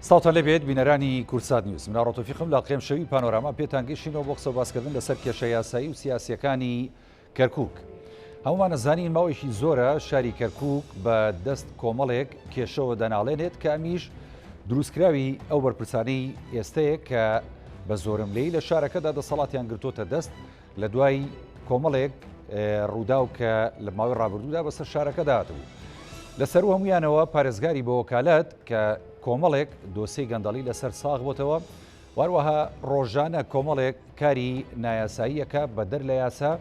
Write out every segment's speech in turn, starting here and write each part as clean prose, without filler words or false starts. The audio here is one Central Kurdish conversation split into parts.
ساڵتان لەبێت بینەرانی کورسات نیوز من ڕۆتۆفیقم لا قێم شەوی پانۆراما پێتان گەشتینەوە بۆ قسە باسکردن لەسەر کێشە یاسایی و سیاسیەکانی کەرکووک. هەمومان نەزانین ماوەیەکی زۆرە شاری کەرکووک بە دەست کۆمەڵێک کێشەوە دەناڵێنێت کە ئەمیش دروستکراوی ئەو بەرپرسانەی ئێستەیە کە بە زۆرم لێی لە شارەکەدا دەسەڵاتیان گرتوۆتە دەست لە دوای کۆمەڵێک ڕوودا و کە لە ماوەی ڕابردوودا بەسەر شارەکەدا هاتبوو. لەسەر هەمویانەوە پارێزگاری بە وەکالەت کە کۆمەڵێک دۆسەی گەندەڵی لەسەر ساغ بۆتەوە، واروەها ڕۆژانە کۆمەڵێک کاری نایاساییەکە بە دەر لە یاسا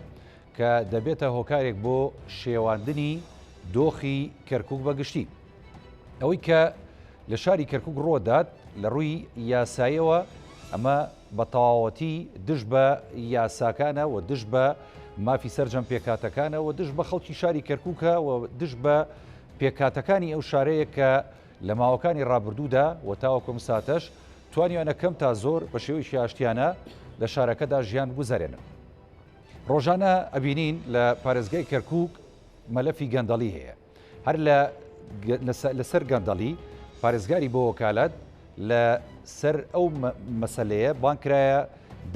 کە دەبێتە هۆکارێک بۆ شێواندنی دۆخی کەرکووک بەگشتی. ئەوەی کە لە شاری کەرکووک ڕۆدات لە ڕووی یاساییەوە ئەمە بە تەواوەتی دژ بە یاساکانە و دژ بە مافی سەرجەم پێکاتەکانە و دژ بە خەڵکی شاری کەرکووکە و دژ بە پێکاتەکانی ئەو شارەیە کە لە ماوەکانی ڕابردوودا و تاوەکۆم ساتەش توانیوانە کەم تا زۆر بە شێوەیەکی ئاشتیانە لە شارەکەدا ژیان بگوزارێنن. ڕۆژانە ئەبینین لە پارێزگای کەرکووک مەلەفی گەندەڵی هەیە. هەر لەسەر گەندەڵی پارێزگاری بۆ وەکالەت لە سەر ئەو مەسەلەیە بانکرایە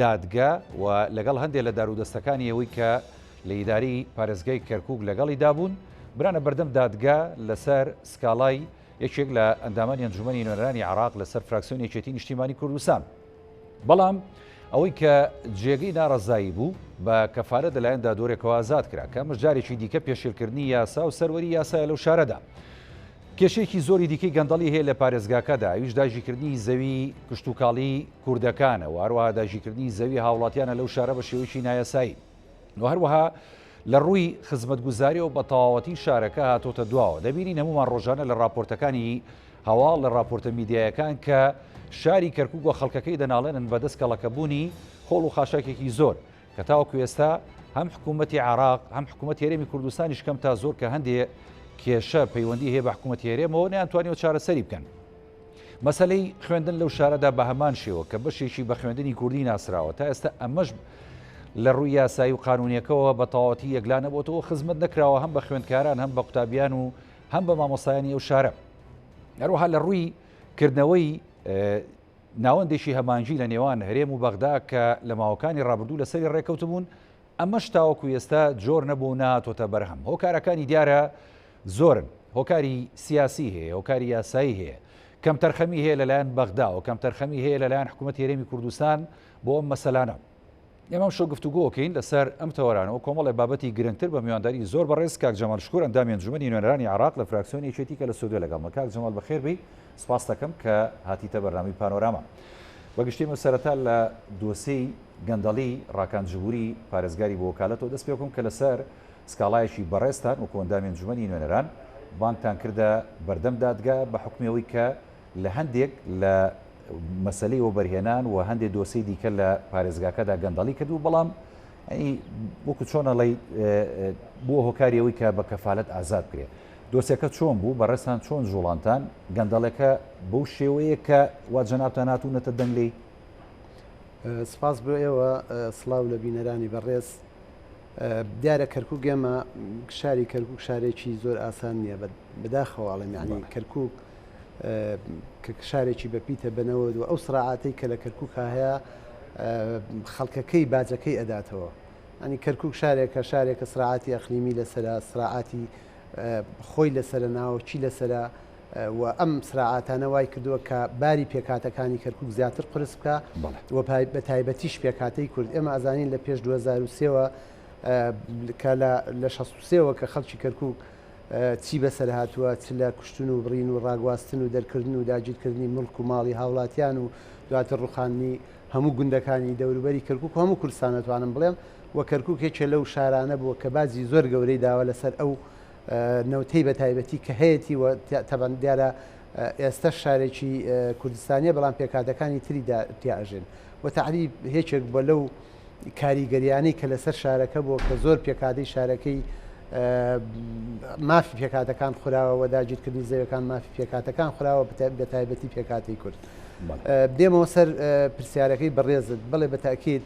دادگا و لەگەڵ هەندێک لە دارودەستەکانی ئەوەی کە لە ئیداری پارێزگای کەرکووک لەگەڵی دابوون برانە بەردەم دادگا لەسەر سکاڵای یەکێک لە ئەندامانی ئەنجومەنی نوێنەرانی عێراق لەسەر فراکسیۆنی یەکێتی نیشتیمانی کوردستان. بەڵام ئەوەی کە جێگەی ناڕەزایی بوو بە کەفارەت لەلایەن دادوەرێکەوە ئازاد کرا کە مژجارێکی دیکە پێشێلکردنی یاسا و سەروەری یاسایە لەو شارەدا. کێشەیەکی زۆری دیکەی گەندەڵی هەیە لە پارێزگاکەدا، ئەویش داژیکردنی زەوی کشتوکاڵی کوردەکانە و هەروەها داژیکردنی زەوی هاوڵاتیانە لەو شارە بە شێوەیەکی نایاسایی. و هەروەها لە ڕووی خزمەتگوزاری و بە تەواوەتی شارەکە هاتۆتە دواوە. دەبینین هەمومان ڕۆژانە لە راپۆرتەکانی هەواڵ لە راپۆرتە میدیایەکان کە شاری کەرکووک و خەڵکەکەی دەناڵێنن بەدەست کەڵەکەبوونی خۆڵ و خاشاکێکی زۆر کە تاوەکو ئێستا هەم حکوومەتی عێراق هەم حکوومەت هێرێمی کوردستانیش کەم تا زۆر کە هەندێک کێشە پەیوەندی هەیە بە حکوومەتی هێرێمەوە نەیانتوانیەوە چارەسەری بکەن. مەسەلەی خوێندن لەو شارەدا بە هەمان شێوە کە بەشێکی بە خوێندنی کوردی ناسراوە تا ئێستا ئەمەش لە ڕووی یاسایی و قانونیەکەوە بە تەواوەتی یەکلانە بۆتەوە خزمەت نەکراوە هەم بە خوێندکاران هەم بە قوتابیان و هەم بە مامۆسایانی ئەو شارە. هەروەها لە ڕووی کردنەوەی ناوەندێکی هەمانجی لە نێوان هەرێم و بەغدا کە لە ماوەکانی ڕابردوو لەسەری ڕێکەوتبوون ئەمەش تاوەکو ئێستا جۆر نەبوو نهاتۆتە بەرهەم. هۆکارەکانی دیارە زۆرن، هۆکاری سیاسی هەیە، هۆکاری یاسایی هەیە، کەم تەرخەمی هەیە لەلایەن بەغدا و کەم تەرخەمی هەیە لەلایەن حکوومەتی هێرێمی کوردستان بۆ ئەم مەسەلانە. ئێمەم شەو گفتوگۆکەین لەسەر ئەم تەوەرانەوە کۆمەڵی بابەتی گرنگتر بە میوانداری زۆر بەڕێز کاک جەمال شکوور ئەندامی ئەنجومەنی نوێنەرانی عێراق لە فراکسیۆنی یەکێتی کە لە سودۆ لەگەڵمە. کاک جەمال بەخێر بی، سپاس دەکەم کە هاتیتە بەرنامەی پانۆراما. بەگشتیمە سەرەتا لە دۆسەی گەندەڵی ڕاکانجبووری پارێزگاری بۆ وەکالەتەوە دەست پێ بکەم کە لەسەر سکاڵایەکی بەڕێزتان وەکو ئەندامی ئەنجومەنی نوێنەران بانگتان کردە بەردەم دادگا بە حکمەوەی کە لە هەندێک لە مەسەلەی وەبەرهێنان و هەندێک دۆسەی دیکە لە پارێزگاکەدا گەندەڵی کردو، بەڵام وەکو چۆنەڵی بووە هۆکاریەوەی کە بە کەفالەت ئازاد بکرێت. دۆسیەکە چۆن بوو؟ بەڕێستان چۆن جوڵانتان گەندەڵەکە بەو شێوەیە کە وا جەنابتان هاتوونەتە دەنگلەی؟ سپاس بۆ ئێوە، سڵاو لە بینەرانی بەڕێز. دیارە کەرکووک ئێمە شاری کەرکووک شارێکی زۆر ئاسان نییە بەداخەواڵم، یعنی کەرکووک کە شارێکی بەپیتە بنەوە و ئەو سرعاتەی کە لە کەرکووک هەیە خەڵکەکەی باجەکەی ئەداتەوە. ئەنی کەرکووک شارێکە شارێکە سرعاتی ئەقلیمی لەسرە، سرعاتی خۆی لەسرە ناوە چی لەسرە و ئەم سرعاتانە وای کردووە کە باری پێکاتەکانی کەرکووک زیاتر قرس بکە و بە تایبەتیش پێکاتەی کورد. ئێمە ئازانین لە پێش 2023ەوە کە لە 63ەوە کە خەڵکی کەرکووک چی بەسەر هاتووە، چ لە کوشتن و بڕین و ڕاگواستن و دەرکردن و داگیرکردنی مڵک و ماڵی هاوڵاتیان و دواتر ڕوخاندنی هەموو گوندەکانی دەوروبەری کەرکووک و هەموو کوردستان دەتوانم بڵێم وە کەرکووک هێچە لەو شارانە بووە کە بازی زۆر گەورەی داوە لەسەر ئەو نەوتەی بە تایبەتی کە هەیەی و تەبەن دیارە ئێستا شارێکی کوردستانیە بەڵام پێکاتەکانی تری تیاژێن و تعریب هێچێک بۆ لەو کاریگەریانەی کە لەسەر شارەکە بووە کە زۆر پێکاتەی شارەکەی مافی پێکاتەکان خوراوە و داگیرکردنی زەویەکان مافی پێکاتەکان خوراوە بە تایبەتی پێکاتی کورد. دێمەوە سەر پرسیارەکەی بەڕێزت بڵێ بە تاکید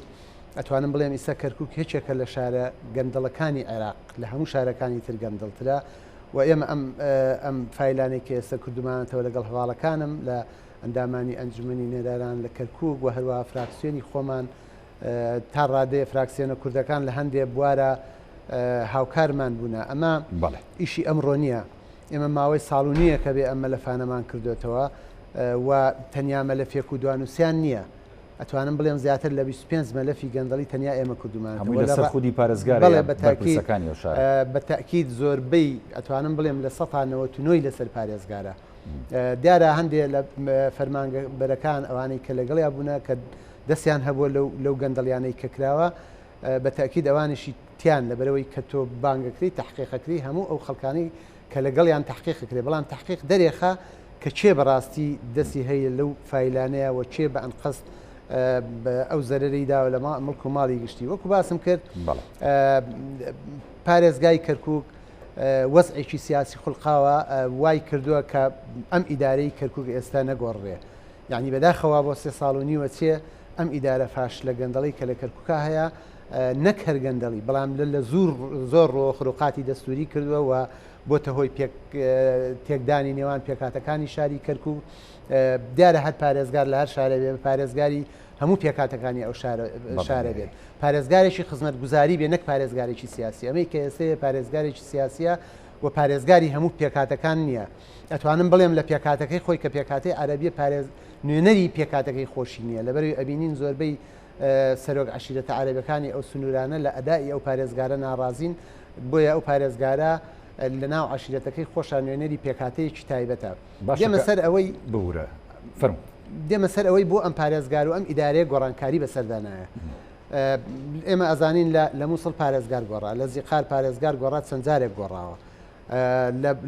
ئەتوانم بڵێم ئیستا کەرکووک هیچێکە لە شارە گەندەڵەکانی عێراق لە هەموو شارەکانی تر گەندەڵترا و ئێمە ئەم فایلانێک کە ئێستا کردومانەتەوە لەگەڵ هەواڵەکانم لە ئەندامانی ئەنجومەنی نێداران لە کەرکووک و هەروەها فراکسیۆنی خۆمان تا ڕادەیە فراکسیۆنە کوردەکان لە هەندێک بوارە هاوکارمان بوونە. ئەمە ئیشی ئەمڕۆ نییە، ئێمە ماوەی ساڵ و نییە کە بێ ئەمە لە فانەمان کردوێتەوە و تەنیا مەلەفێک و دوانوسیان نییە. ئەتوانم بڵێم زیاتر لە 25 مەلەفی گەندەڵی تەنیا ئێمە کردومان خودی پارێزگار بە تاکید زۆربەی ئەتوانم بڵێم لە 1990 لەسەر پارێزگارە. دیارە هەندێک لە فەرمانبەرەکان ئەوانەی کە لەگەڵیا بوونە کە دەستیان هەبووە لەو گەندەڵیانەی کە کراوە بە تاکید ئەوانیشی تیان لەبەرەوەی کە تۆ بانگەکری تحقیقەکری هەموو ئەو خەڵکانی کە لەگەڵیان تحقیقکرێ بەڵام تحقیق دەرێخە کە چێ بەڕاستی دەستی هەیە لەو فیلانەیە و چێ بە ئەنقەست ئەو زەرەری داوە لە مڵک و ماڵی گشتی. وەکو باسم کرد پارێزگای کەرکووک وەزعێکی سیاسی خوڵقاوە وای کردووە کە ئەم ئیدارەی کەرکووک ئێستا نەگۆڕێ، یعنی بەداخەوە بۆ 3 ساڵ و نیوە چێ ئەم ئیدارە فاش لە گەندەڵی کە لە کەرکووکە هەیە نەک هەرگەندەڵی بەڵام لە زۆر ڕۆخڕوقاتی دەستوری کردووە و بۆتە هۆی تێکدانی نێوان پێکاتەکانی شاری کەرکووک. دیارە هەر پارێزگار لە هەر شارە بێ پارێزگاری هەموو پێکاتەکانی ئەو شارە بێت، پارێزگارێکی خزمەت گوزاری بێ نەک پارێزگارێکی سیاسی. ئەمەی کە ئێستا پارێزگارێکی سیاسیە و پارێزگاری هەموو پێکاتەکان نییە. ئەتوانم بڵێم لە پێکاتەکەی خۆی کە پێکاتی عەرەبیە نوێنەری پێکاتەکەی خۆشی نییە، لەبەروی ئەبینین زۆربەی سەرۆک عەشیرەتە عەرەبەکانی ئەو سنوورانە لە ئەدای ئەو پارێزگارە ناڕازین، بۆیە ئەو پارێزگارە لە ناو عەشیرەتەکەی خۆشان نوێنەری پێکاتەیەکی تایبەتە. دێمە سەر ئەوەی بورە فەرموو دێمە سەر ئەوەی بۆ ئەم پارێزگار و ئەم ئیدارەیە گۆڕانکاری بەسەردانایە. ئێمە ئەزانین لە مووسڵ پارێزگار گۆڕا، لە زیقار پارێزگار گۆڕا چەند جارێک گۆڕاوە،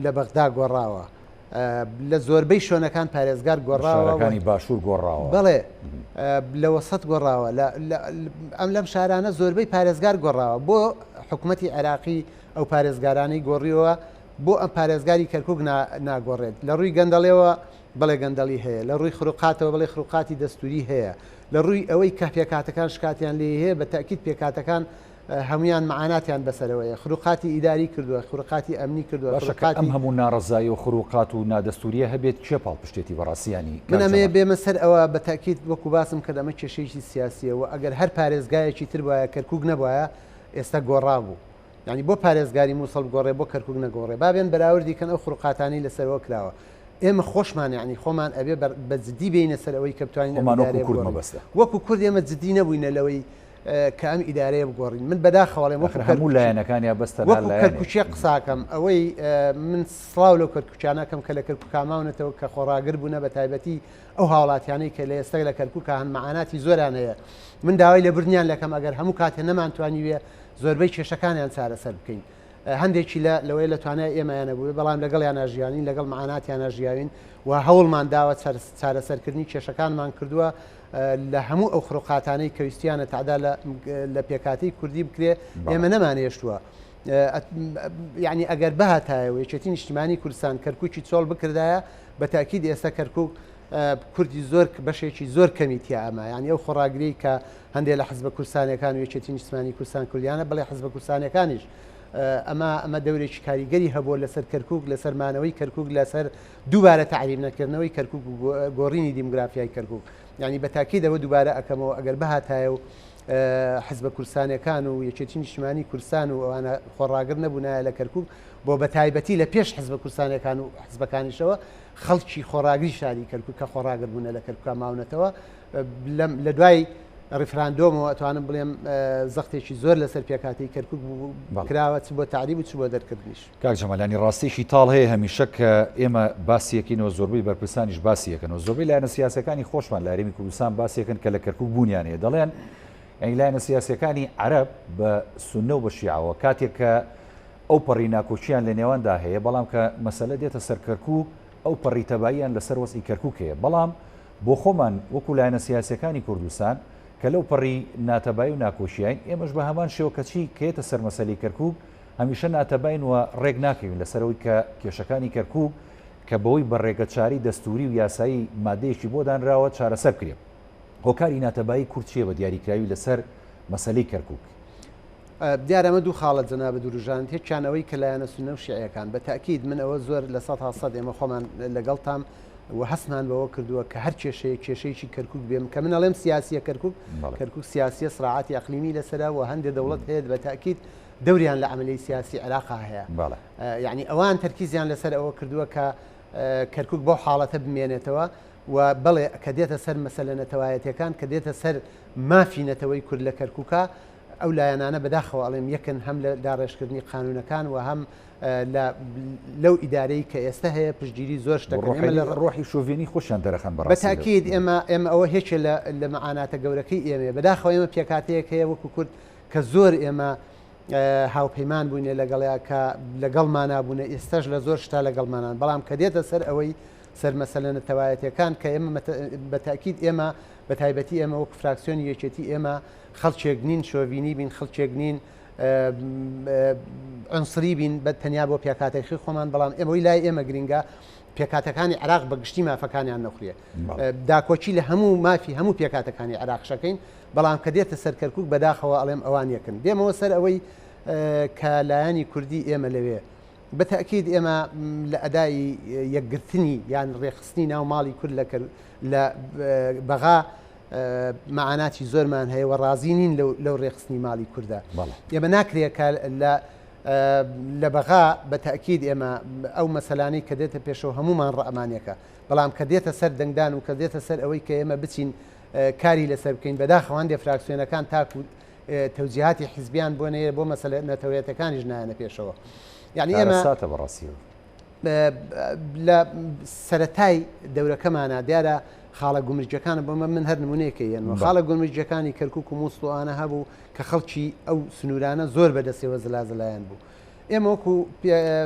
لە بەغدا گۆڕاوە، لە زۆربەی شوێنەکان پارێزگار گۆڕاوەکانی باشوور گۆڕاوە، بەڵێ لە وەسەد گۆڕاوە، ئەم لەم شارانە زۆربەی پارێزگار گۆڕاوە. بۆ حکوومەتی عێراقی ئەو پارێزگارانەی گۆڕیەوە بۆ ئەم پارێزگاری کەرکووک ناگۆڕێت. لە ڕووی گەندەڵێەوە بەڵێ گەندەڵی هەیە، لە ڕووی خروقاتەوە بڵێ خروقاتی دەستوری هەیە، لە ڕووی ئەوەی کە پێکاتەکان شکاتیان لێ هەیە بە تاکید پێکاتەکان هەمویان معاناتیان بەسەرەوەیە، خروقاتی ئیداری کردووە، خروقاتی ئەمنی کردووە. ئەم هەموو ناڕزایی و خروقات و نادەستوریە هەبێت چێ پاڵپشتێتی بەڕاستیانی من ئەمەیە بێمە سەر ئەوە بە تاکید وەکو باسم کە ئەمە کێشەیەکی سیاسیەوە ئەگەر هەر پارێزگایەکی تر وایە کەرکووک نەبووایە ئێستا گۆڕا بوو، یعنی بۆ پارێزگاری مووسڵ گۆڕێ بۆ کەرکووک نەگۆڕێ. بابێن بەراوردیکەن ئەو خروقاتانی لەسەرەوە کراوە. ئێمە خۆشمان یعنی خۆمان ئەبێ بە جددی بینە سەر ئەوەی کە بتوانین وەکو کورد ئێمە جددی نەبووینە لەوەی کە ئەم ئیدارەیە بگۆڕین. من بەداخەوەڵێ هەموو لایەنەکانیان بەستە کەرکوچی قساکەم ئەوەی من سڵاو لەو کەرکوچانەکەم کە لە کەرکووکاماونەتەوە کە خۆڕاگر بوونە بە تایبەتی ئەو هاوڵاتیانەی کە لە ئێستا لە کەرکووک هەن معاناتی زۆران هەیە. من داوای لە برنیان لەکەم ئەگەر هەموو کاتێ نەمانتوانیوێ زۆربەی کێشەکانیان چارەسەر بکەین. هەندێکی لەوەی لە توانای ئێمەیانە بووێ بەڵام لەگەڵ یاناژیانین لەگەڵ معاناتیانە ژیاوین و هەوڵمان داوە چارەسەرکردنی کێشەکانمان کردووە لە هەموو ئەو خروقاتانەی کەویستیانە تعدا لە پێکاتی کوردی بکرێ ئێمە نەمانێشتووە. یعنی ئەگەر بەهاتایەوە یەکێتی نیشتیمانی کوردستان کەرکووکی چۆڵ بکردایە بە تاکید ئێستا کەرکووک کوردی زۆر بەشێکی زۆر کەمیتیا ئەمە، یعنی ئەو خۆڕاگری کە هەندێک لە حزبە کوردستانەکان و یەکێتی نیشتیمانی کوردستان کوردیانە بەڵێ حزبە کوردستانەکانیش ئەمە دەورێکی کاریگەری هەبووە لەسەر کەرکووک، لەسەر مانەوەی کەرکووک، لەسەر دووبارە تعریم نەکردنەوەی کەرکووک گۆڕینی دیموگرافیای کەرکووک. یعنی بە تاکیدەوە دووبارە ئەەکەمەوە ئەگەر بەهاتایە و حزبە کوردستانەکان و یەکێتی نیشتیمانی کوردستان و ئەوانە خۆڕاگر نەبوونایە لە کەرکووک بۆ بە تایبەتی لە پێش حزبە کوردستانەکان و حزبەکانیشەوە خەڵکی خۆڕاگری شاری کەرکووک کە خۆڕاگر بوونە لە کەرکووکە ماونەتەوە لە دوای ڕیفراندۆمەوە ئەتوانم بڵێم زەختێکی زۆر لەسەر پێکاتی کەرکووک کراوە چ بۆ تعریب و چ بۆ دەرکردنیش. کاک جەمالانی ڕاستیشی تاڵ هەیە هەمیشە کە ئێمە باسیەکەینەوە زۆربەی بەرپرسانیش باسیەکەنەوە زۆربەی لایەنە سیاسەکانی خۆشمان لە هەرێمی کوردستان باسیەکەن کە لە کەرکووک بوونیان هەیە دەڵێن ئەی لایەنە سیاسەکانی عەرەب بە سوننە و بە شیعەوە کاتێک کە ئەو پەڕی ناکۆچیان لە نێواندا هەیە بەڵام کە مەسەلە دێتە سەر کەرکووک ئەو پەڕی تەباییان لەسەر وەزعی کەرکووک هەیە بەڵام بۆ خۆمان وەکو لایەنە سیاسەکانی کوردستان کە لەو پەڕی ناتەبایی و ناکۆشیین ئێمەش بە هەمان شێوە کەچی کێتە سەر مەسەلەی کەرکووک هەمیشە ناتەبین و ڕێک ناکەوین لەسەرەوەی کە کێشەکانی کەرکووک کە بەوەی بە ڕێگەچاری دەستوری و یاسایی مادەیەکی بۆ دانراوە چارەسەر بکرێت. هۆکاری ناتەبایی کورد چیە بە دیاریکراوی لەسەر مەسەلەی کەرکووک؟ دیارەمە دوو خاڵەت جەنابە دوروژان هێچانەوەی کە لایەنە سوننە و شیعەکان بە تاکید من ئەوە زۆر لە 100% ئێمە خۆمان لەگەڵ تام و هەستمان بەوە کردووە کە هەر کێشەیەکی کەرکوک بێم کە من ئەڵێم سیاسیە کەرکوک سیاسیە سرعاتی ئەقلیمی لەسەرا و هەندێک دەوڵەت هەیە بە تاکید دەوریان لە عملی سیاسی عێراقا هەیە یعنی ئەوان تەرکیزیان لەسەر ئەوە کردووە کە کەرکوک بەو حاڵەتە بمێنێتەوە و بەڵێ کە دێتە سەر مەسەلە نەتەوایەتەکان کە دێتە سەر مافی نەتەوەی کورد لە کەرکووکە ئەو لایەنانە بەداخەوە ئەڵێم یەکن هەم لە داڕێژکردنی قانونەکان و هەم لەو ئیدارەی کە ئێستا هەیە پشتگیری زۆر شتەکە لە ڕۆحی شۆڤێنی خۆشیان دەرەخەن بەتاکید ئێمە ئەوە هیچ لە مەعاناتە گەورەکەی ئێمە بەداخەوە ئێمە پێکاتەیەک هەیە وەکو کورد کە زۆر ئێمە هاوپەیمان بووینێ لەگەڵەیە کە لەگەڵمان بوونە ئێستاش لە زۆر شتا لەگەڵمانان بەڵام کە دێتە سەر ئەوەی سەر مەسەلە نەتەوایەتەکان کە ئێمە بەتاکید ئێمە بە تایبەتی ئێمە وەک فراکسیۆنی یەکێتی ئێمە خەڵکێک نین شۆڤینی بین خەڵکێک نین عنسری بین بە تەنیا بۆ پێکاتێکی خۆمان بەڵام ئێمەوەی لای ئێمە گرنگە پێکاتەکانی عراق بە گشتی مافەکانیان نەخورێ داکۆچی لە هەموو مافی هەموو پێکاتەکانی عراقشەکەین بەڵام کە دێتە سەر کەرکووک بەداخەوە ئەڵێم ئەوان یەکن دێمەوە سەر ئەوەی کە لایەنی کوردی ئێمە لەوێ بەتاکید ئێمە لە ئەدای یەکگرتنی یان ڕێخستنی ناو ماڵی کورد لە بەغا معاناتی زۆرمان هەیە و ڕازی نین لەو ڕێخستنی ماڵی کووردە ئێمە ناکرێت لە بەغا بەتاکید ئێمە ئەو مەسەلانەی کە دێتە پێشەوە هەمومان ڕەمانەکە بەڵام کە دێتە سەر دەنگدان و کە دێتە سەر ئەوەی کە ئێمە بچین کاری لەسەر بکەین بەداخەوەندێ فراکسیۆنەکان تاکو تەوجیهاتی حیزبیان بۆ نەیە بۆ مەسەلە نەتەوەیەتەکانیش نایەنە پێشەوە یعنی ئێمە لە سەرەتای دەورەکەمانە دیارە خاڵە گومرجەکان بۆمە من هەر نمونەیەکەیەنەوە خاڵە گومرجەکانی کەرکووک و مووسڵوانە هەبوو کە خەڵکی ئەو سنوورانە زۆر بەدەستەوە زلازلایەن بوو ئێمە وەکو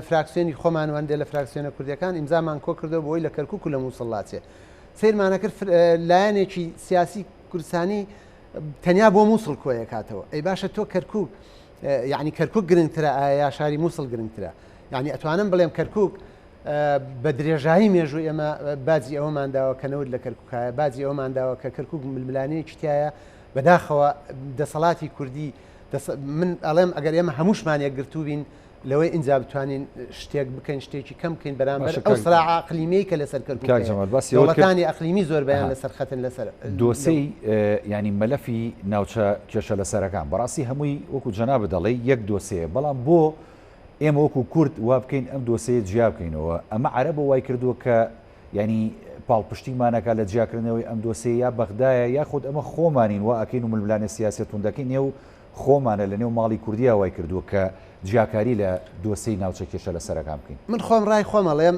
فراکسیۆنی خۆمانوەندێ لە فراکسیۆنە کوردەکان ئیمزامان کۆ کردەوە بۆی لە کەرکووک و لە مووسڵاتێ سیرمانە کرد لایەنێکی سیاسی کوردستانی تەنیا بۆ مووسڵ کۆیە کاتەوە ئەی باشە تۆ کەرکووک یعنی کەرکووک گرنگترە یا شاری مووسڵ گرنگترە یعنی ئەتوانم بڵێم کەرکووک بە درێژایی مێژوو ئێمە باجی ئەوەمانداوە کەنەوت لە کەرکووکایە باجی ئەوەمانداوە کە کەرکووک ململانەیە چتایە بەداخەوە دەسەڵاتی کوردی من ئەڵێم ئەگەر ئێمە هەمووشمان یەکگرتوو بین لەوەی ئینجا بتوانین شتێک بکەین شتێکی کەم بکەین بەرامبەر ئەو سراع ئەقلیمەی کە لەسەر کەرکووکەکانی ئەقلیمی زۆر بەیان لەسەر خەتن لەسەر دۆسەی ینی مەلەفی ناوچە کێشە لەسەرەکان بەڕاستی هەمووی وەکو جەناب دەڵێ یەک دۆسەیە بەڵام بۆ ئێمە وەکو کورد وا بکەین ئەم دۆسەیە جیا بکەینەوە ئەمە عەرەبە وای کردووە کە ینی پاڵپشتیمانەکە لە جیاکردنەوەی ئەم دۆسەیە یا بەغدایە یاخود ئەمە خۆمانین وا ئەکەین و ململانە سیاسەتون دەکەین نێو خۆمانە لە نێو ماڵی کوردیا وای کردووە کە جیاکاری لە دۆسەی ناوچە کێشە لەسەرەکان بکەین من خۆم ڕای خۆمەڵێم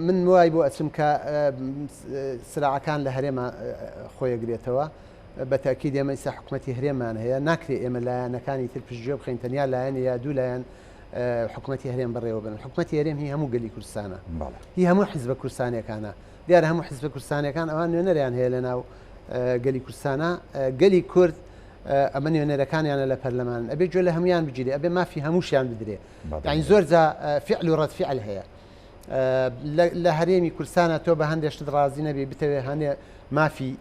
من وای بۆ ئەچم کە سراعەکان لە هەرێمە خۆیەگرێتەوە بەتاکید ئێمە ئێستا حکوومەتی هەرێمان هەیە ناکرێت ئێمە لایەنەکانی تر پشتگوێ بخەین تەنیا لایەن یا دوو لایەن حکوومەتی هەرێم بڕێوە بن حکوومەتی هەرێم هی هەموو گەلی کوردستانە هی هەموو حیزبە کوردستانیەکانە دیارە هەموو حیزبە کوردستانیەکان ئەوان نوێنەریان هەیە لە ناو گەلی کوردستانە گەلی کورد ئەمە نوێنەرەکانیانە لە پەرلەمان ئەبێ گوێ لە هەمویان بگیرێ ئەبێ مافی هەمووشیان بدرێ یعنی زۆر جا فعل و ڕەد فعل هەیە لە هەرێمی کوردستانە تۆ بە هەندێک شت ڕازی نەبێ بتەوێ هەنێ مافی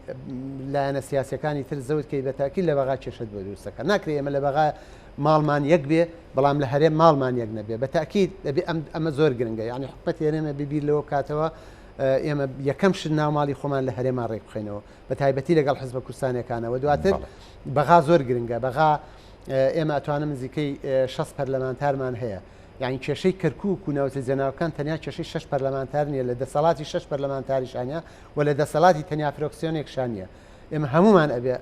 لایەنە سیاسەکانی تر زەوت کەی بەتاکید لە بەغا کێشت بۆ دروستەکە ناکرێت ئێمە لە بەغا ماڵمان یەک بێ بەڵام لە هەرێم ماڵمان یەک نەبێ بەتاکید دەبێ ئەمە زۆر گرنگە یعنی حکومەتی هەرێمە ببیر لەوە کاتەوە ئێمە یەکەم شت ناوماڵی خۆمان لە هەرێمان ڕێک بخەینەوە بە تایبەتی لەگەڵ حیزبە کوردستانیەکانەوە دواتر بەغا زۆر گرنگە بەغا ئێمە ئەتوانم نزیکەی 6 پەرلەمانتارمان هەیە یعنی کێشەی کەرکووک و ناوچە جەناوەکان تەنیا کێشەی 6 پەرلەمانتار نیە لە دەسەڵاتی 6 پەرلەمانتاریشانە و لە دەسەڵاتی تەنیا فرۆکسیۆنێکشان نیە ئێمە هەمومان ئەبێ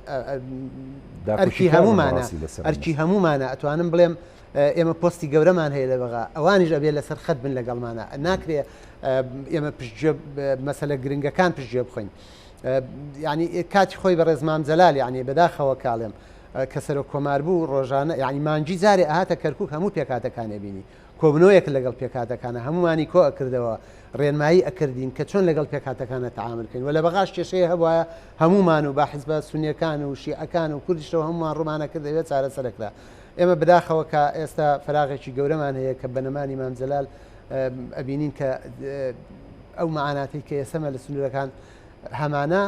ئەرکی هەمومانە ئەرکی هەمومانە ئەتوانم بڵێم ئێمە پۆستی گەورەمان هەیە لە بەغا ئەوانیش ئەبێ لەسەر خەت بن لەگەڵمانە ناکرێ ئێمە پشتگوێ مەسەلە گرنگەکان پشتگوێ بخۆین یعنی کاتی خۆی بە ڕێزمام جەلال یعنی بەداخەوە کاڵێم کە سەر کۆمار بوو ڕۆژانە یعنی مانجی جارێ ئاهاتە کەرکووک هەموو پێکاتەکانێ بینی کۆبنەوەیەک لەگەڵ پێکاتەکانە هەمومانی کۆ ئەکردەوە ڕێنمایی ئەکردین کە چۆن لەگەڵ پێکاتەکانە تەعاملکەین و لە بەغاش کێشەیە هەبووە هەمومان و با حیزبە سونیەکان و شیعەکان و کوردیشەوە هەمومان ڕوومانە کرد دەوێت چارەسەرەکرا ئێمە بەداخەوە کە ئێستا فراغێکی گەورەمان هەیە کە بەنەمانی مام جەلال ئەبینین کە ئەو معاناتی کە ئێسەمە لە سنوورەکان هەمانە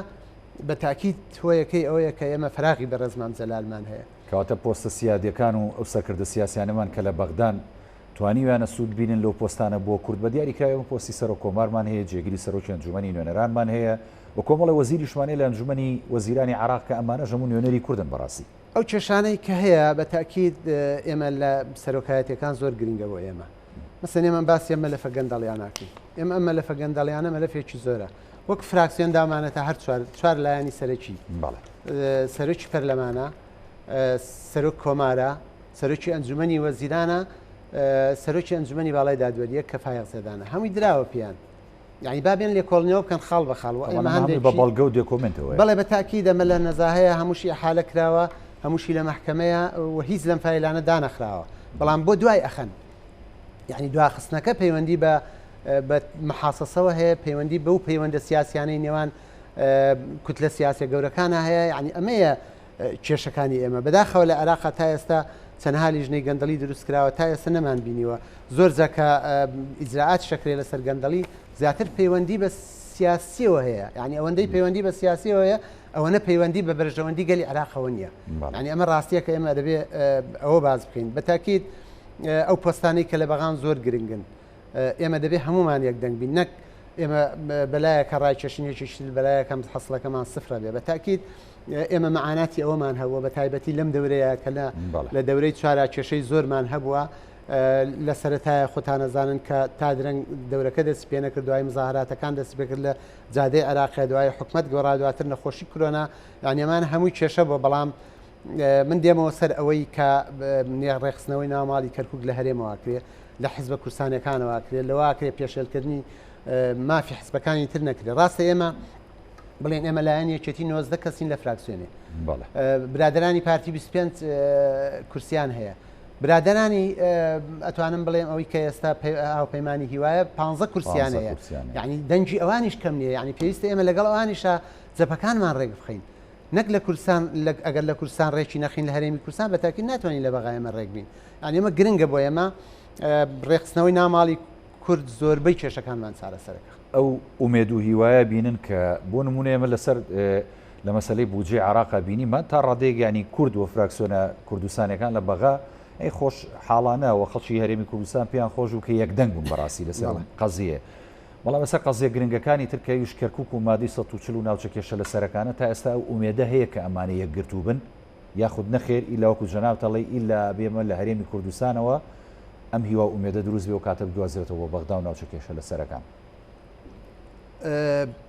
بە تاکید تۆیەکەی ئەوەیە کە ئێمە فراغی بە ڕێز مام جەلالمان هەیە کەواتە پۆستە سیادیەکان و ئەو سەرکردە سیاسیانەمان کە لە بەغدان توانیویانە سوود بینن لەو پۆستانە بۆ کورد بە دیاریکراوە پۆستی سەر و کۆمارمان هەیە جێگیری سەرۆکی ئەنجومەنی نوێنەرانمان هەیە و کۆمەڵی وەزیریشمانەیە لە ئەنجومەنی وەزیرانی عراق کە ئەمانە هەموو نوێنەری کوردن بەڕاستی ئەو کێشانەی کە هەیە بە تاکید ئێمە لە سەرۆکایەتەکان زۆر گرنگە بۆ ئێمە مەسەن ئێمە باسی ئەمە لە فەگەندەڵیان ناکەین ئێمە ئەمە لە فەگەندەڵیانە مەلەفێکی زۆرە وەک فراکسیۆن دامانێتە هەر چوار لایانی سەرەکی سەرۆکی پەرلەمانە سەرۆک کۆمارە سەرۆکی ئەنجومەنی وەزیرانە سەرۆکی ئەنجومەنی باڵای دادوەریە کە فایق سێدانە هەمووی دراوە پیان یعنی بابێن لێکۆڵنەوە بکەن خاڵ بە خاڵ بە بەڵگە و دێکۆمنتەوە بەڵێ بە تاکید ئەمە لە نەزاهەیە هەمووشی حالە کراوە هەمووشی لە مەحکەمەیە و هیچ لەم فایلانە دانەخراوە بەڵام بۆ دوای ئەخەن یعنی دواخستنەکە پەیوەندی بە محاسەسەوە هەیە پەیوەندی بەو پەیوەندە سیاسیانەی نێوان کوتلە سیاسە گەورەکانە هەیە یعنی ئەمەیە کێشەکانی ئێمە بەداخەوە لە عێراق تا ئێستا چەندها لیژنەی گەندەڵی دروستکراوە تا ئێستا نەمان بینیوە زۆر جەکە ئیجراعات شەکرێ لەسەر گەندەڵی زیاتر پەیوەندی بە سیاسیەوە هەیە یعنی ئەوەندەی پەیوەندی بە سیاسیەوە هەیە ئەوەنە پەیوەندی بە بەرژەوەندی گەلی عێراقەوە نییە یعنی ئەمە ڕاستیە کە ئێمە دەبێت ئەوە باز بکەین بە تاکید ئەو پۆستانەی کە لە بەغان زۆر گرنگن ئێمە دەبێت هەمومان یەکدەنگ بین نەک ئێمە بەلایەکە ڕای کێشنیەکیشت بەلایەکەم حەسڵەکەمان سفرە بێ بە تاکید ئێمە مەعاناتی ئەوەمان هەبووە بە تایبەتی لەم دەورەیە کە لە دەورەی چوارە کێشەی زۆرمان هەبووە لە سەرەتایە خۆتانەزانن کە تا درەنگ دەورەکە دەست پێ نەکرد دوای مزاهراتەکان دەست پێکرد لە جادەی عێراقی دوای حکومەت گۆڕا دواتر نەخۆشی کۆرۆنا یانیەمان هەمووی کێشە بۆ بەڵام من دێمەوە سەر ئەوەی کە ڕێخستنەوەی ناوماڵی کەرکووک لە هەرێمەوەکرێ لە حیزبە کوردستانەکانەوەکرێت لەواکرێ پێشێلکردنی مافی حزبەکانی تر نەکرێت ڕاستە ئێمە بڵێن ئێمە لایەن یەکێتی 90 کەسین لە فراکسیۆنێ برادرانی پارتی 25 کورسیان هەیە برادرانی ئەتوانم بڵێم ئەوەی کە ئێستا هاوپەیمانی هیوایە 15 کورسیان هەیە یعنی دەنجی ئەوانیش کەم نییە یعنی پێویستە ئێمە لەگەڵ ئەوانیشە جەپەکانمان ڕێک بخەین نەک لە کورسان ئەگەر لە کورسان ڕێکی نەخین لە هەرێمی کورسان بە تاکید ناتوانین لە بەغای ئێمە ڕێک بین یعنی ئێمە گرنگە بۆ ئێمە ڕێخستنەوەی ناماڵی کورد زۆربەی کێشەکانمان چارەسەرەکە ئەو ئومێد و هیوایە بینن کە بۆ نمونە ئێمە لەسەر لە مەسلەی بودجێ عراقا بینیمان تا ڕادێک ینی کورد و فراکسیۆنە کوردستانەکان لە بەغا ئەی خۆش حاڵانە و خەڵکی هەرێمی کوردستان پێیان خۆش و کە یەکدەنگ بوون بەڕاستی لەسەر قەزیە بەڵام ئەسەر قەزیە گرنگەکانی تر کە ویش کەرکووک و مادەی 140 و ناوچە کێشە لە سەرەکانە تا ئێستا ئەو ئومێدە هەیە کە ئەمانە یەکگرتوو بن یاخود نەخێر ئیلاوەکو جەنابتەڵی ئیلا بێمە لە هەرێمی کوردستانەوە ئەم هیوا ئومێدە دروست بێ و کاتە بدوازێتەوە بۆ بەغدا و ناوچە کێشە لە سەرەکان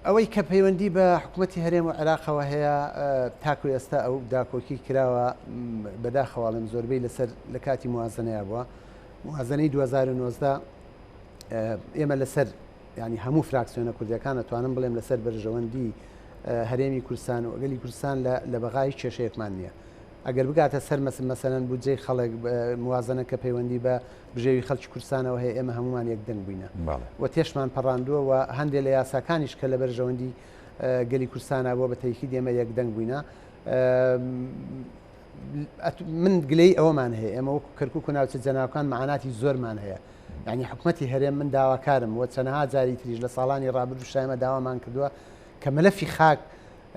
ئەوەی کە پەیوەندی بە حکوومەتی هەرێم و عێراقەوە هەیە تاکو ئێستا ئەو داکۆکی کراوە بەداخەواڵم زۆربەی لەسەر لە کاتی موازنەیە بووە موازنەی 2019 ئێمە لەسەر ینی هەموو فراکسیۆنە کوردیەکان دەتوانم بڵێم لەسەر بەرژەوەندی هەرێمی کوردستان و ئەگەلی کوردستان لە بەغای کێشەیەکمان نییە ئەگەر بگاتە سەر مەسەلەن بودجەی خەڵک موازنە کە پەیوەندی بە بژێوی خەڵکی کوردستانەوە هەیە ئێمە هەمومان یەکدەنگ بووینە و تێشمان پەڕاندووە و هەندێک لە یاساکانیش کە لە بەرژەوەندی گەلی کوردستانە بۆ بە تەیکید ئێمە یەکدەنگ بووینە من گلەی ئەوەمان هەیە ئێمە وەکو کەرکووک و ناوچە جەناوەکان مەعاناتی زۆرمان هەیە یعنی حکوومەتی هەرێم من داواکارم وە چەندەها جاری تریش لە ساڵانی ڕابردوو شایمە داوامان کردووە کە مەلەفی خاک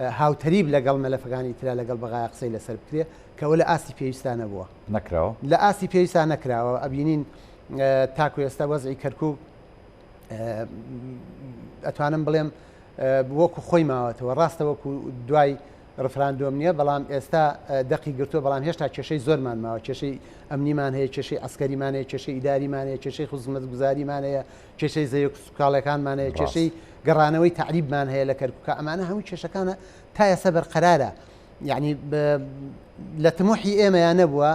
هاوتەریب لەگەڵ مەلەفەکانی ترا لەگەڵ بەغای قسەی لەسەر بکرێ کەەوە لە ئاستی پێویستانە بووە نەکراوە لە ئاستی پێویستان نەکراوە ئەبینین تاکو ئێستا وەزعی کەرکووک ئەتوانم بڵێم وەکو خۆی ماوەتەوە ڕاستە وەکو دوای ڕفراندۆم نییە بەڵام ئێستا دەقی گرتووە بەڵام هێشتا کێشەی زۆرمان ماوە کێشەی ئەمنیمان هەیە کێشەی ئەسکەریمان هەیە کێشەی ئیداریمان هەیە کێشەی خزمەت گوزاریمان هەیە کێشەی زەیەک سوکاڵەکانمان هەیە کێشەی گەڕانەوەی تعریبمان هەیە لە کەرکووکە ئەمانە هەموو کێشەکانە تا ئێستا بەرقەرارە یعنی لە تموحی ئێمەیان نەبووە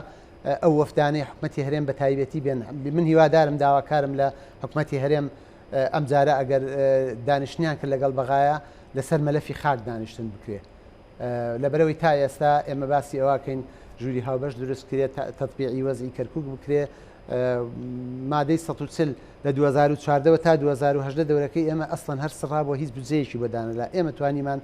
ئەو وەفدانەی حکوومەتی هەرێم بە تایبەتی بێن من هیوادارم داواکارم لە حکوومەتی هەرێم ئەم جارە ئەگەر دانیشتیان کرد لەگەڵ بەغایە لەسەر مەلەفی خاک دانیشتن بکرێ لەبەرەوەی تا ئێستا ئێمە باسی ئەوواکەین ژووری هاوبەش دروست کرێت تەطبیعی وەزعی کەرکووک بکرێ مادەی 140 لە 2014 تا 2010 دەورەکەی ئێمە ئەسڵەن هەر سڕا بۆ هیچ بجەیەکی بەدانەلا ئێمە توانیمان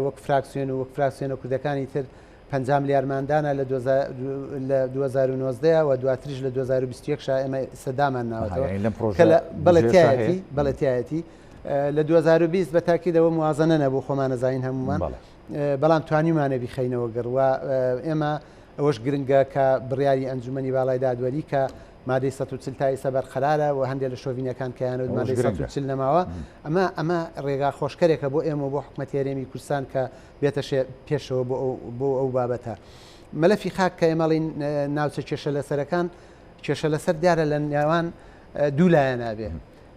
وەک فراکسیۆن و وەک فراکسیۆنە کوردەکانی تر 50 میلیاردماندانە لە 2019 و دواتریش لە 2021 ئێمە سەدامان ناوەتەوە بەڵەتایەتی لە 2020 بە تاکیدەوە موازنە نەبوو خۆمانە زین هەمومان بەڵام توانیمانە بیخەینەوە گەڕوە ئێمە ئەوەش گرنگە کە بڕیاری ئەنجومەنی باڵای دادوەری کە مادەی 140 تا ئێستا بەرقەرارە و هەندێک لە شۆڤینەکان کەیانەوە مادەی 140 نەماوە ئەمە ڕێگا خۆشکەرێکە بۆ ئێمە بۆ حکومەتی هەرێمی کوردستان کە بێتە پێشەوە بۆ ئەو بابەتە مەلەفی خاک کە ئێمەڵین ناوچە کێشە لەسەرەکان کێشە لەسەر دیارە لە نێوان دوو لایە نابێ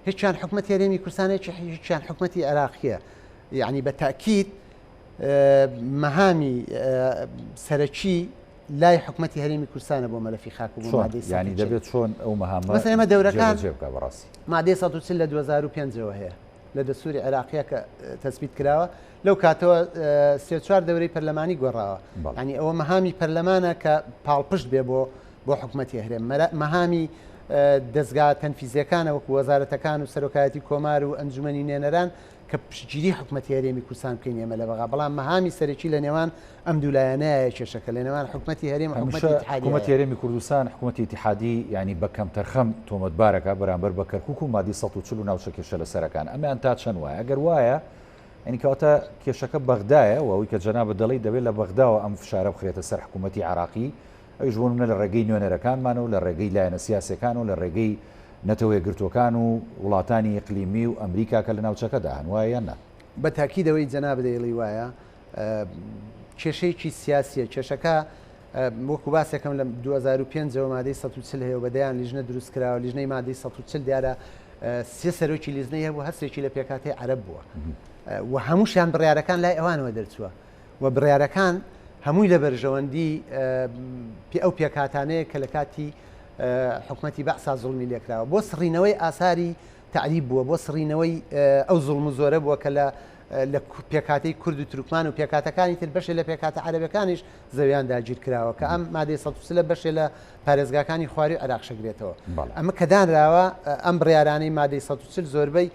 هیچیان حکومەتی هەرێمی کوردستانێکی هیچیان حکومەتی عێراقیە یعنی بە تاکید مەهامی سەرەکی لای حکومەتی هەرێمی کوردستانە بۆ مەلەفی خاک و بۆ مادەی ینی دەبێت چۆن ئەو مەهامە مەسەڵەن ئێمە دەورەکان بەڕاستی مادەی 140 لە 2005 هەیە لە دەستوری عێراقیە کە تەسبیت کراوە لەو کاتەوە سێ-چوار دەورەی پەرلەمانی گۆڕاوە ینی ئەوە مەهامی پەرلەمانە کە پاڵپشت بێ بۆ حکومەتی هەرێم مەهامی دەستگا تەنفیزیەکانە وەکو وەزارەتەکان و سەرۆکایەتی کۆمار و ئەنجومەنی نوێنەران کە پشتگیری حکومەتی هەرێمی کوردستان بکەین ئێمە لە بەغا بەڵام مەهامی سەرەکی لە نێوان ئەم دوولایەنەیە کێشەکە لە نێوان حکومەتی هەرێم حکومەتی هەرێمی کوردستان حکومەتی اتحادی ینی بە کەم تەرخەم تۆمەتبارەکە بەرامبەر بە کەرکووک و مادەی 140 و ناوچە کێشە لەسەرەکان ئەمیان تا چەند وایە ئەگەر وایە ئەنی کەواتە کێشەکە بەغدایە و ئەوەی کە جەنابە دەڵی دەبێت لە بەغداوە ئەم فشارە بخرێتە سەر حکومەتی عێراقی ئەویش بوون منە لە ڕێگەی نوێنەرەکانمان و لە ڕێگەی لایەنە سیاسەکان و لە ڕێگەی نەتەوەی گرتوەکان و وڵاتانی ئیقلیمی و ئەمریکا کە لە ناوچەکەدا هەن وایە یان نە بە تاکیدەوەی جەناب دەیڵی وایە کێشەیەکی سیاسیە کێشەکە وەکو باسێکم لە 2005 مادەی 140 هەیە و بەدەیان لیژنە دروست کراوە لیژنەی مادەی 140 دیارە سێ سەرۆکی لیژنەی هەبوو هەستێکی لە پێکاتی عەرەب بووە و هەمووشیان بڕیارەکان لای ئەوانەوە دەرچووە و بڕیارەکان هەمووی لە بەرژەوەندی ئەو پێکاتانەیە کە لە کاتی حکومەتی بەعسا زوڵمی لێکراوە بۆ سڕینەوەی ئاساری تعریب بووە بۆ سڕینەوەی ئەو زوڵم و زۆرە بووە کە لە پێکاتی کورد و تورکمان و پێکاتەکانی تر بەشێ لە پێکاتە عەرەبەکانیش زەویان داگیر کراوە کە ئەم مادەی 140 بەشێ لە پارێزگاکانی خواری و عێراق شەگرێتەوە ئەمە کە دانراوە ئەم بڕیارانەی مادەی 140 زۆربەی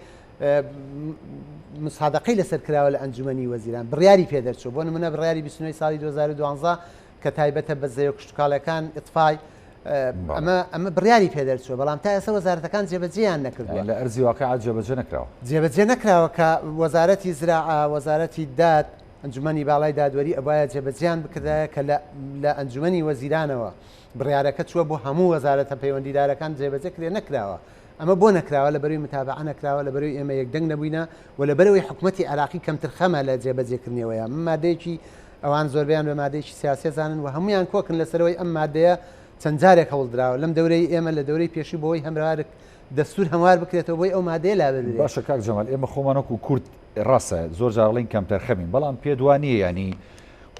مسادقەی لەسەر کراوە لە ئەنجومەنی وەزیران بڕیاری پێدەرچوو بۆ نمونە بڕیاری 29 ساڵی 2012 کە تایبەتە بە زەویە کشتتوکاڵەکان ئتفای ئەمە بڕیاری پێدەرچوە بەڵام تا ئێستا وەزارەتەکان جێبەجێیان نەکردووە لە ئەرزی واقعات جێبەجێ نەکراوە جێبەجێ نەکراوە کە وەزارەتی زراعە وەزارەتی داد ئەنجومەنی باڵای دادوەری ئەبایە جێبەجێیان بکردایە کە لە ئەنجومەنی وەزیرانەوە بڕیارەکە چووە بۆ هەموو وەزارەتە پەیوەندیدارەکان جێبەجێ کرێ نەکراوە ئەمە بۆ نەکراوە لە بەروی متابعە نەکراوە لە بەروی ئێمە یەکدەنگ نەبووینە و لە بەرەوەی حکومەتی عێراقی کەمتر خەمە لە جێبەجێکردنەوەیە مادەیەکی ئەوان زۆربیان بە مادەیەکی سیاسی زانن و هەمویان کۆکن لەسەرەوەی ئەم مادەیە چەند جارێک هەوڵدراوە لەم دەورەی ئێمە لە دەورەی پێشی بۆی هەمراوارک دەستور هەموار بکرێتەوە بۆی ئەو مادەیە لا بێت باشە کاک جەمال ئێمە خۆمانەکو کورد ڕاستە زۆر جارڵین کەم تەرخەمین بەڵام پێدوانیە ینی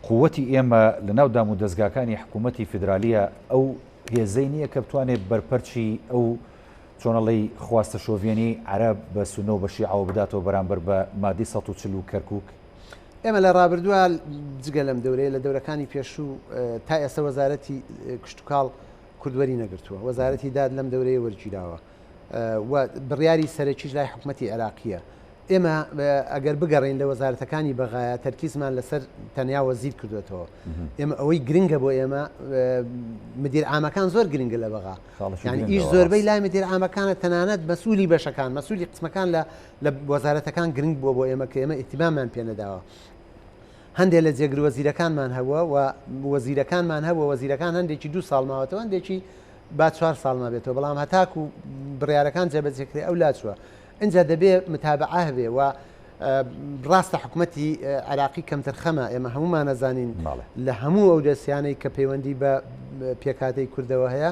قووەتی ئێمە لە ناودام و دەستگاکانی حکوومەتی فیدرالیە ئەو هێزەی نییە کە بتوانێت بەرپەرچی ئەو چۆنەڵی خواستە شۆڤێنی عەرەب بە سونە و بە شیعەوە بداتەوە بەرامبەر بە مادەی 140 و کەرکووک ئێمە لە ڕابردووە جگە لەم دەورەیە لە دەورەکانی پێشوو تا ئێستا وەزارەتی کشتتوکاڵ کوردوەری نەگرتووە وەزارەتی داد لەم دەورەیە وەرگیراوە و بڕیاری سەرەکیش لای حکومەتی عێراقیە ئێمە ئەگەر بگەڕین لە وەزارەتەکانی بەغایە تەرکیزمان لەسەر تەنیا وەزیر کردوێتەوە ئێمە ئەوەی گرنگە بۆ ئێمە مدیر عامەکان زۆر گرنگە لە بەغا یعنی ئیش زۆربەی لای مدیر عامەکانە تەنانەت مەسوولی بەشەکان مەسوولی قسمەکان لە وەزارەتەکان گرنگ بووە بۆ ئێمە کە ئێمە ئیتیمامان پێ نەداوە هەندێک لە جێگر وەزیرەکانمان هەوە و وەزیرەکانمان هەبووە وەزیرەکان هەندێکی 2 ساڵ ماوەتەوە هەندێکی با 4 ساڵ مابێتەوە بەڵام هەتاکو و بڕیارەکان جێبەجێکرێ ئەو لاچووە اینجا دەبێ متابعە هەبێ و ڕاستە حکومەتی عێراقی کەمتر خەمە ئێمە هەمومان نەزانین لە هەموو ئەو دەستیانەی کە پەیوەندی بە پێکاتەی کوردەوە هەیە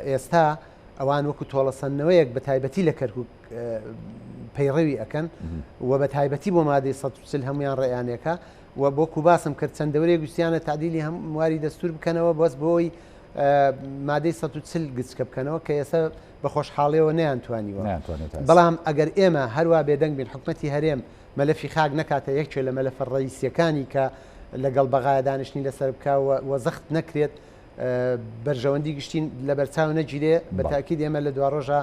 ئێستا ئەوان وەکو تۆڵەسەندنەوەیەک بە تایبەتی لە کەرکووک پەیڕەوی ئەەکەن و بە تایبەتی بۆ مادەی 140 هەمویان ڕێیانێکە و بۆ کوباسم کرد چەند دەورەیە گوستیانە تعدیلی هەمواری دەستور بکەنەوە بەس بۆی مادەی 140 گچکە بکەنەوە کە ئێستا بە خۆشحاڵیەوە نەیانتوانیوە بەڵام ئەگەر ئێمە هەروە بێدەنگ بین حکومەتی هەرێم مەلەفی خاک نەکاتە یەکێ لە مەلەفە ڕئیسیەکانی کە لەگەڵ بەغایە دانیشتنی لەسەر بکاوە وەزەخت نەکرێت بەرژەوەندی گشتین لە بەرچاو نەگیرێ بە تاکید ئێمە لە دوا ڕۆژە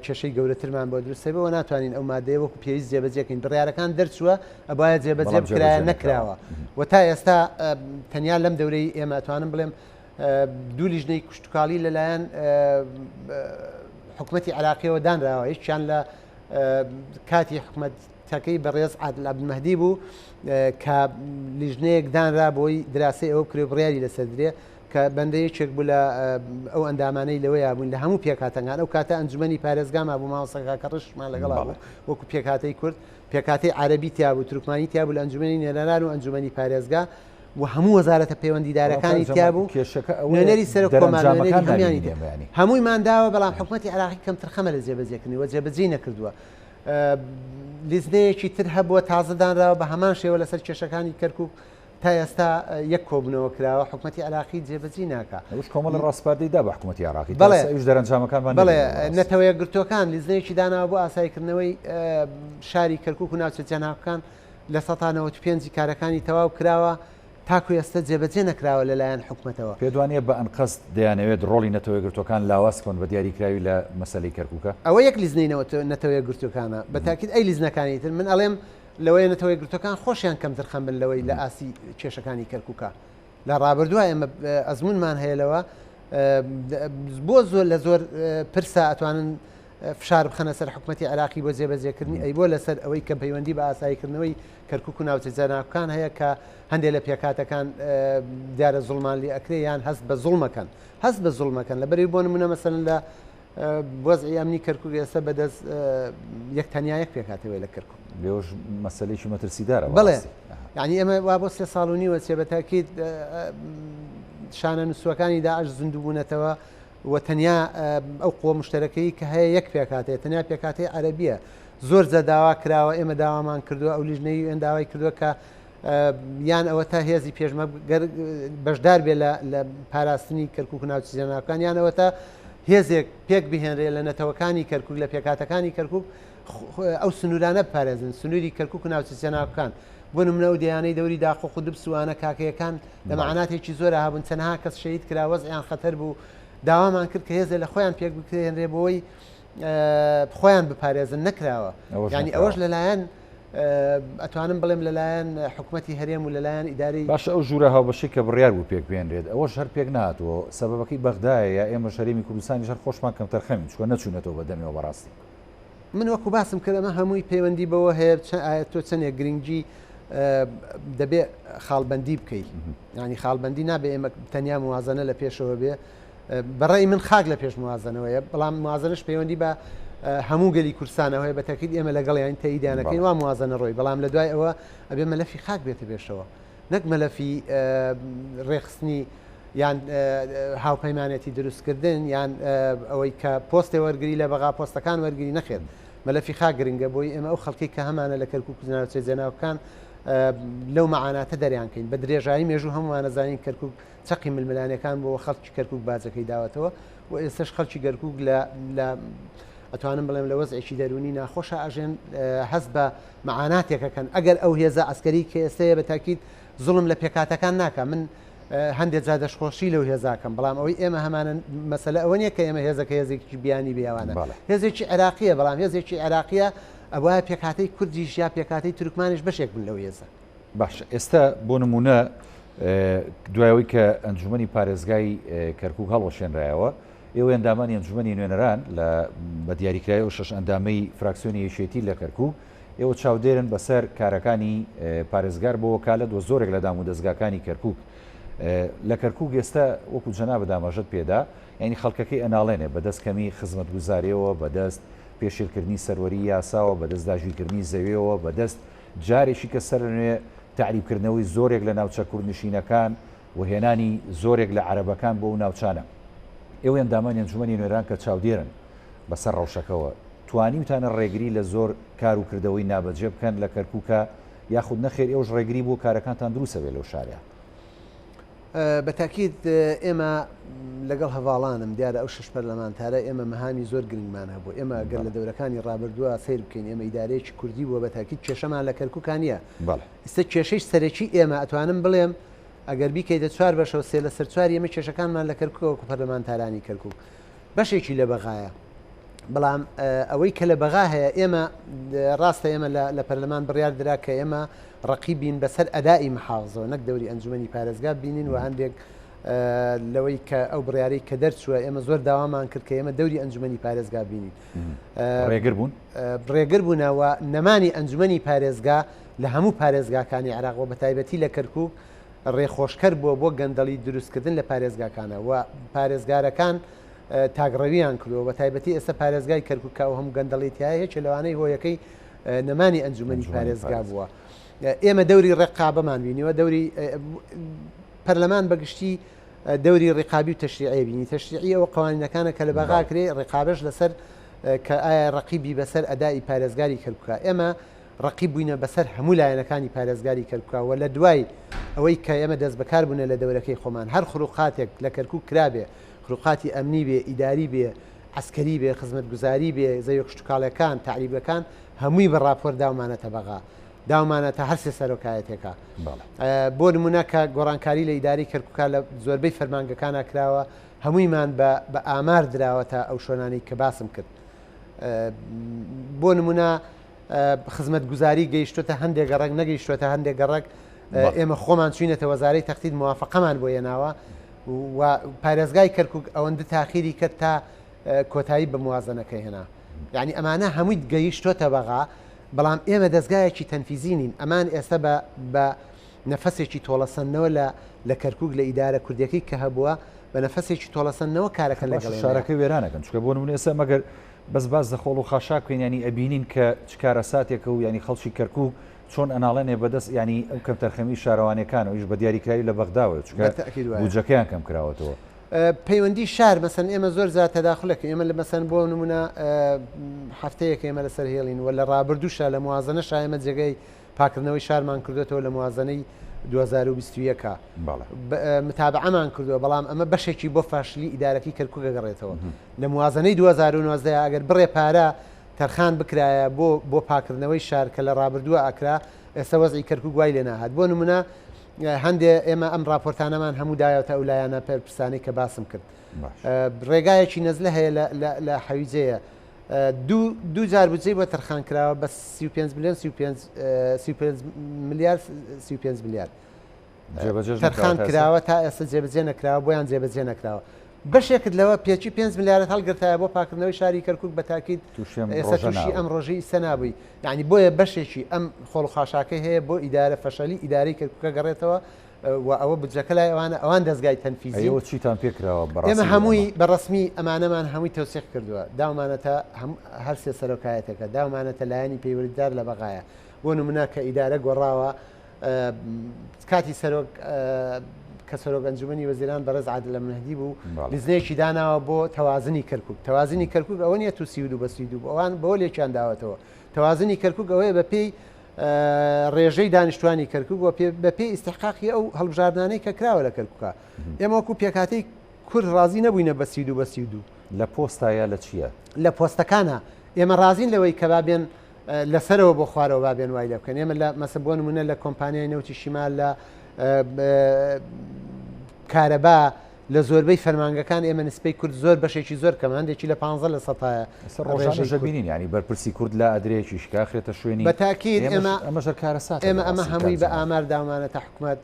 کێشەی گەورەترمان بۆ دروستەوە ناتوانین ئەو مادەیە وەکو پێویست جێبەجێکەین بڕیارەکان دەرچووە ئەبایە جێبەجێ بکرایە نەکراوە و تا ئێستا تەنیا لەم دەورەی ئێمە توانم بڵێم دوو لیژنەی کشتتوکاڵی لەلایەن حکومەتی عێراقیەوە دانراوە هیچیان لە کاتی حکومەتەکەی بەڕێز عادل عەبدولمەهدی بوو کە لیژنەیەک دانرا بۆی دراسی ئەوە کرێ بڕیاری لەسەر درێ کە بەندەیەکێک بوو لە ئەو ئەندامانەی لەوەیە بوون لە هەموو پێکاتەکان ئەو کاتە ئەنجومەنی پارێزگاما بوو ماوەسەکە کە ڕشمان لەگەڵا بوو وەکو پێکاتەی کورد پێکاتی عەرەبی تیا بوو تورکمانی تیا بوو لە ئەنجومەنی نێرەنان و ئەنجومەنی پارێزگا و هەموو وەزارەتە پەیوەندیدارەکانی تیا بوو نوێنەری سەر کۆمەڵێنەری هەموویانی هەموویمان داوە بەڵام حکوومەتی عێراقی کەم ترخەمە لە جێبەجێکردنەوە جێبەجێ نەکردووە لیزنەیەکی تر هەبووە تازەدانراوە بە هەمان شێوە لەسەر کێشەکانی کەرکووک تا ئێستا یەک کۆبنەوە کراوە حکوومەتی عێراقی جێبەجێ ناکە ئەوش کۆمەڵ ڕاستپاردەیدا بە حکوومەتی عێراقی بەڵێ دەرەنجامەکانمان بڵێ نەتەوەیە گرتوەکان لیزنەیەکی داناوە بۆ ئاساییکردنەوەی شاری کەرکووک و ناوچە جەناوەکان لە 1995 کارەکانی تەواو کراوە تاکو ئێستا جێبەجێ نەکراوە لەلایەن حکوومەتەوە پێ دوانێ بە ئەنقەست دەیانەوێت ڕۆڵی نەتەوەی گرتوەکان لاواز کۆن بە دیاریکراوی لە مەسەلەی کەرکووکە ئەوە یەک لیزنەی نەتەوەی گرتوەکانە بە تاکید ئەی لیزنەکانی تر من ئەڵێم لەوەی نەتەوەی گرتوەکان خۆشیان کەمتر خەمبن لەوەی لە ئاسی کێشەکانی کەرکووکە لە ڕابردووە ئێمە ئەزمونمان هەیە لەوە بۆ زۆر لە زۆر پرسا ئەتوانن فشار بخەنە سەر حکوومەتی عێراقی بۆ جێبەجێکردنی ئەی بۆ لەسەر ئەوەی کە پەیوەندی بە ئاساییکردنەوەی کەرکووک و ناوچە جەناوەکان هەیە کە هەندێک لە پێکاتەکان دیارە زوڵمان لێ ئەکرێ یان هەست بە زوڵمەکەن هەست بە زوڵمەکەن لەبەری بۆ نمونە مەسەلەن لە وەزعی ئەمنی کەرکووک ئێستا بەدەست یەک تەنیا یەک پێکاتەوەی لە کەرکووک لێوش مەسەلەیەکی مەترسیدارە بڵێ یعنی ئەمە وا بۆ 3 ساڵ و نیوە چێ بە تاکید شانە نووسەکانی داعش زیندوو بوونەتەوە و تەنیا ئەو قوە مشتەرەکەی کە هەیە یەک پێکاتەیە تەنیا پێکاتەی عەرەبیە زۆر جە داوا کراوە ئێمە داوامان کردووە ئەو لیژنەی ئێن داوای کردووە کە یان ئەوە تا هێزی پێشمە بەشدار بێ لە پاراستنی کەرکووک و ناوچە جەناوەکان یانەوە تا هێزێک پێک بهێنرێ لە نەتەوەکانی کەرکووک لە پێکاتەکانی کەرکووک ئەو سنوورانە بپارێزن سنووری کەرکووک و ناوچە جەناوەکان بۆ نمونە و دەیانەی دەوری داخۆ خودب سوانە کاکەیەکان لە مەعاناتێکی زۆر هابوون چەندها کەس شەهید کرا وەزعیان خەتەر بوو داوامان کرد کە هێزە لە خۆیان پێک بکرێنرێ بۆی خۆیان بپارێزن نەکراوە ینی ئەوەش لەلایەن ئەتوانم بڵێم لەلایەن حکوومەتی هەرێم و لەلایەن ئیداری باش ئەو ژوورە هاوبەشی کە بڕیار بوو پێک بێنرێت ئەوەش هەر پێک نهاتوە سەبەبەکەی بەغدایە یا ئێمە شەریمی کوردستانی شەر خۆشمان کەم تەرخەمین چکە نەچوونەتەوە بەدەمیەوە بەڕاستی من وەکو باسم کرد ئەمە هەمووی پەیوەندی بەوە هەیە تۆ چەندێک گرنگجی دەبێ خاڵبەندی بکەیت ینی خاڵبەندی نابێ ئێمە تەنیا موازنە لە پێشەوە بێ بەڕێی من خاک لە پێش موازنەوەیە بەڵام موازنش پەیوەندی بە هەموو گەلی کورسانەوەی بە تاکید ئێمە لەگەڵ یان تەییدانەکەین وا موازنە ڕۆی بەڵام لە دوای ئەوە ئەبێ مەلەفی خاک بێتە بێشەوە نەک مەلەفی ڕێخستنی یان هاوپەیمانەتی دروستکردن یان ئەوەی کە پۆستی وەرگری لە بەغا پۆستەکان وەرگری نەخێت مەلەفی خاک گرنگە بۆی ئێمە ئەو خەڵکی کە هەمانە لە کەرکووک و ناوچە جەناوەکان لەو مەعاناتە دەریانکەین بە درێژایی مێژوو هەمووان نەزانین کەرکووک چەقی ململانەکان بۆ خەڵکی کەرکووک باجەکەی داوەتەوە و ئێستش خەڵکی کەرکووک لە ئەتوانم بڵێم لە وەزعێکی دەرونی ناخۆشە ئاژێن هەست بە مەعاناتێکەکەن ئەگەر ئەو هێزە ئەسکەری کە ئێستەیە بە تاکید زوڵم لە پێکاتەکان ناکە من هەندێک جا دەشخۆشی لەو هێزاکەم بەڵام ئەوەی ئێمە هەمانە مەسەلە ئەوە نیە کە ئێمە هێزەکە هێزێکی بیانی بیاوانە هێزێکی عێراقیە بەڵام هێزێکی عێراقیە ئەوە پێکاتەی کوردیش یا پێکاتەی تورکمانیش بەشێک بن لەو هێزە باش ئێستا بۆ نمونە دوایەوەی کە ئەنجومەنی پارێزگای کەرکووک هەڵوەشێنرایەوە ئێوە ئەندامانی ئەنجومەنی نوێنەران لە بە دیاریکرای و 6 ئەندامەی فراکسیۆنی یەکێتی لە کەرکووک ئێوە چاودێرن بەسەر کارەکانی پارێزگار بۆ وەکالەت و زۆرێک لە دام و دەستگاکانی کەرکووک لە کەرکووک ئێستا وەکو جەناب دامەژت پێدا یعنی خەڵکەکەی ئەناڵێنێ بەدەستکەمی خزمەتگوزاریەوە بەدەست پێشێرکردنی سەروەری یاساوە بەدەست داژیکردنی زەویەوە بەدەست جارێکی کە سەر نوێ تعریبکردنەوەی زۆرێک لە ناوچە کوردنشینەکان و هێنانی زۆرێک لە عەرەبەکان بۆ ناوچانە ئێوە ئەندامانی ئەنجومەنی نوێنەران کە چاودێرن بەسەر ڕەوشەکەەوە توانیوتانە ڕێگری لە زۆر کار و کردەوەی نابەجێ بکەن لە کەرکووکە یاخود نەخێر ئێوەش ڕێگری بۆ کارەکانتان دروستە بێ لەو شارە بە تاکید ئێمە لەگەڵ هەواڵانم دیارە ئەو 6 پەرلەمانتارە ئێمە مەهامی زۆر گرنگمان هەبوو ئێمە گەر لە دەورەکانی ڕابردووە سیر بکەین ئێمە ئیدارەیەکی کوردی بووە بە تاکید کێشەمان لە کەرکووکانیە ئێستا کێشەی سەرەکی ئێمە ئەتوانم بڵێم ئەگەر بیکەیتە 4 بەشەوە سێ لە سەر 4 ئێمە کێشەکانمان لە کەرکووکەوەکو پەرلەمانتارانی کەرکووک بەشێکی لە بەغایە بەڵام ئەوەی کە لە بەغا هەیە ئێمە ڕاستە ئێمە لە پەرلەمان بڕیار درا کە ئێمە ڕقیبین بەسەر ئەدای محافزەوە نەک دەوری ئەنجومەنی پارێزگا بینین و هەندێک لەوەی کە ئەو بڕیارەی کە دەرچووە ئێمە زۆر داوامان کرد کە ئێمە دەوری ئەنجومەنی پارێزگا بینین ڕێگر بوونەوە نەمانی ئەنجومەنی پارێزگا لە هەموو پارێزگاکانی عێراق و بە تایبەتی لە کەرکووک ڕێخۆشکەر بووە بۆ گەندەڵی دروستکردن لە پارێزگاکانە و پارێزگارەکان تاگڕەویان کردەوە بە تایبەتی ئێستا پارێزگای کەرکووک و هەموو گەندەڵی تایە هیچ لەوانەی هۆیەکەی نەمانی ئەنجومەنی پارێزگا بووە. ئێمە دەوری ڕێقابەمان بینیوە دەوری پەرلەمان بەگشتی دەوری ڕێقابی و تەشریعی بینی تەشریعی ئەوە قوانینەکانە کە لە بەغا کرێ ڕێقابش لەسەر کە ئایا ڕقیبی بەسەر ئەدای پارێزگاری کەرکووکە ئێمە ڕقیب بووینە بەسەر هەموو لایەنەکانی پارێزگاری کەرکووکە لە دوای ئەوەی کە ئێمە دەست بەکار بوونە لە دەورەکەی خۆمان هەر خروقاتێک لە کەرکووک کرابێ خروقاتی ئەمنی بێ ئیداری بێ عسکەری بێ خزمەتگوزاری بێ زەویە کشتتوکاڵەکان تعریبەکان هەمووی بە راپۆر داومانەتە بەغا داومانەتە هەرسێ سەرۆکایەتێکە بۆ نمونە کە گۆڕانکاری لە ئیداری کەرکووکە لە زۆربەی فەرمانگەکانە کراوە هەموویمان بە ئامار دراوەتە ئەو شۆنانەی کە باسم کرد بۆ نمونە خزمەت گوزاری گەیشتوتە هەندێک گەڕک نەگەیشتوتە هەندێک گەڕک ئێمە خۆمان چوینەتە وەزارەی تەختید موافقەمان بۆ ێناوە و پارێزگای کەرکووک ئەوەندە تاخیری کرد تا کۆتایی بە موازنەکەی هێنا یعنی ئەمانە هەمووی گەیشتۆتە بەغا بەڵام ئێمە دەستگایەکی تەنفیزینین ئەمان ئێستا بە نەفەسێکی تۆڵەسەنەوە لە کەرکووک لە ئیدارە کوردیەکەی کە هەبووە بە نەفەسێکی تۆڵەسەنەوە کارەکە لەگەڵ شارەکە وێرانەکەن چکە بۆ نمونە ئێستا مەگەر بەس باز دەخۆڵ و خاشاکوین ینی ئەبینین کە چکارە ساتێکە و ینی خەڵکی کەرکووک چۆن ئەناڵێنێ بەدەست ینی ئەو کەم تەرخەمی شارەوانەکانەوەیش بە دیاریکراوی لە بەغداوە چکە بودجەکەیان کەم کراوەتەوە پەیوەندی شار مەسەن ئێمە زۆر زیاد تەداخلەکە ئێمە لە مەسەن بۆ نمونە هەفتەیەک ئێمە لەسەر هێڵین وە لە ڕابردووشە لە موازنە ئێمە جێگەی پاکردنەوەی شارمان کردێتەوە لە موازنەی 2021 متابعەمان کردووە بەڵام ئەمە بەشێکی بۆ فاشلی ئیدارەکەی کەرکووک گەڕێتەوە لە موازنەی 2019 ئەگەر بڕێ پارە تەرخان بکرایە بۆ پاکردنەوەی شار کە لە ڕابردووە ئەکرا ئێستا وەزعی کەرکووک وای لێ ناهات بۆ نمونە هەندێ ئێمە ئەم راپۆرتانەمان هەموو دایەوە ئەو لایەنە پرسانەی کە باسم کرد ڕێگایەکی نەزلە هەیە لە حەویجەیە دوو جار بودجەی بۆ تەرخان کراوە بە 35 میلیۆن 35 میلیارد 35 میلیارد تەرخان کراوە تا ئێستا جێبەجێ نەکراوە بۆیان جێبەجێ نەکراوە بەشێکت لەوە پێچی 5 میلیارد هەڵگرتایە بۆ پاکردنەوەی شاری کەرکووک بە تاکید ئێستا تووشی ئەم ڕۆژەی سەنابووی یعنی بۆیە بەشێکی ئەم خۆڵخاشاکەی هەیە بۆ ئیدارە فەشەلی ئیدارەی کەرکووکە گەڕێتەوە و ئەوە بودجەکە لای ئەوان دەستگای تەنفیزی چیتان پێکراوە ئێمە هەمووی بەڕسمی ئەمانەمان هەمووی تەوسیق کردووە داومانەتە هەر سێ سەرۆکایەتەکە داومانەتە لایەنی پەیوەریدار لە بەغایە بۆ نمونە کە ئیدارە گۆڕاوە کاتی سەرۆک کە سەرۆک ئەنجومەنی وەزیران بەڕێز عادل مەهدی بوو لیزنەیەکی داناوە بۆ تەوازنی کەرکووک تەوازنی کەرکووک ئەوە نیە تو 32 بە 32 ئەوان بۆ لێکیان داوەتەوە تەوازنی کەرکووک ئەوەیە بە پێی ڕێژەی دانیشتوانی کەرکووک بە پێی ئیستحقاقی ئەو هەڵبژاردانەی کە کراوە لە کەرکووکە ئێمە وەکو پێکاتەی کورد ڕازی نەبووینە بە 32 بە 32 لە پۆستایە لە چییە لە پۆستەکانە ئێمە رازین لەوەی کە بابێن لەسەرەوە بۆ خوارەوە بابێن وای لێ بکەن ئێمە لە مەسە بۆ نمونە لە کۆمپانیای نەوتی شیمال لە کارەبا لە زۆربەی فەرمانگەکان ئێمە نسبەی کورد زۆر بەشێکی زۆر کەم هەندێکی لە 15 لە سەتایە ڕۆژانەژەبینین ینی بەرپرسی کورد لە ئەدرێکی شکاخێتە شوێنی بە تاکید ئەمەژەر کارە سات ئێمە هەمووی بە ئامار داومانەتە حکوومەت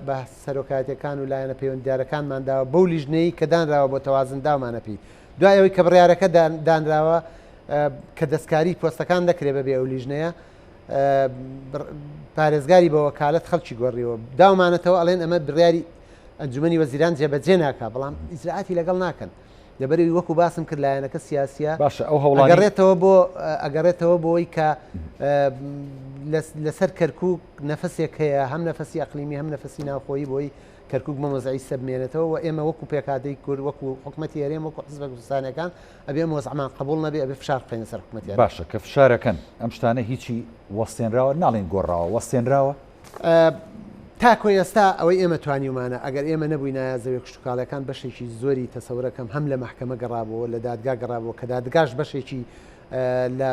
بە سەرۆکاتەکان و لایەنە پەیوەندیارەکانمانداوە بەو لیژنەی کە دانراوە بۆ تەوازن داومانەپی دوایەوەی کە بڕیارەکە دانراوە کە دەستکاری پۆستەکان دەکرێ بەبێ ئەو لیژنەیە پارێزگاری بە وەکالەت خەڵکی گۆڕیەوە داومانەتەوە ئەڵێن ئەمە بڕیاری ئەنجومەنی وەزیران جێبەجێ ناکا بەڵام ئیجراعاتی لەگەڵ ناکەن لەبەری وەکو باسم کرد لایەنەکە سیاسیە باشە ئەو هەوڵانی ئەگەڕێتەوە بۆی کە لەسەر کەرکووک نەفەسێک هەیە هەم نەفەسی ئەقلیمی هەم نەفەسی ناوخۆیی بۆی کەرکووک مەمەزعی سەبمێنێتەوە و ئێمە وەکو پێکاتەی کورد وەکو حکومەتی هەرێم وەکو حزب کوردستانەکان ئەبێ مۆزعمان قبول نەبێ ئەبێ فشار بخەینە سەر حکومەتی باشە کە فشارەکەن ئەم شتانە هیچی وەستێنراوە ناڵێن گۆڕاوە وەستێنراوە تاکۆ ئێستا ئەوەی ئێمە توانیمانە ئەگەر ئێمە نەبووینە زەوی کشتتوکاڵەکان بەشێکی زۆری تەسەورەکەم هەم لە محکەمە گەڕابەوە لە دادگا گەڕابەوە کە دادگاش بەشێکی لە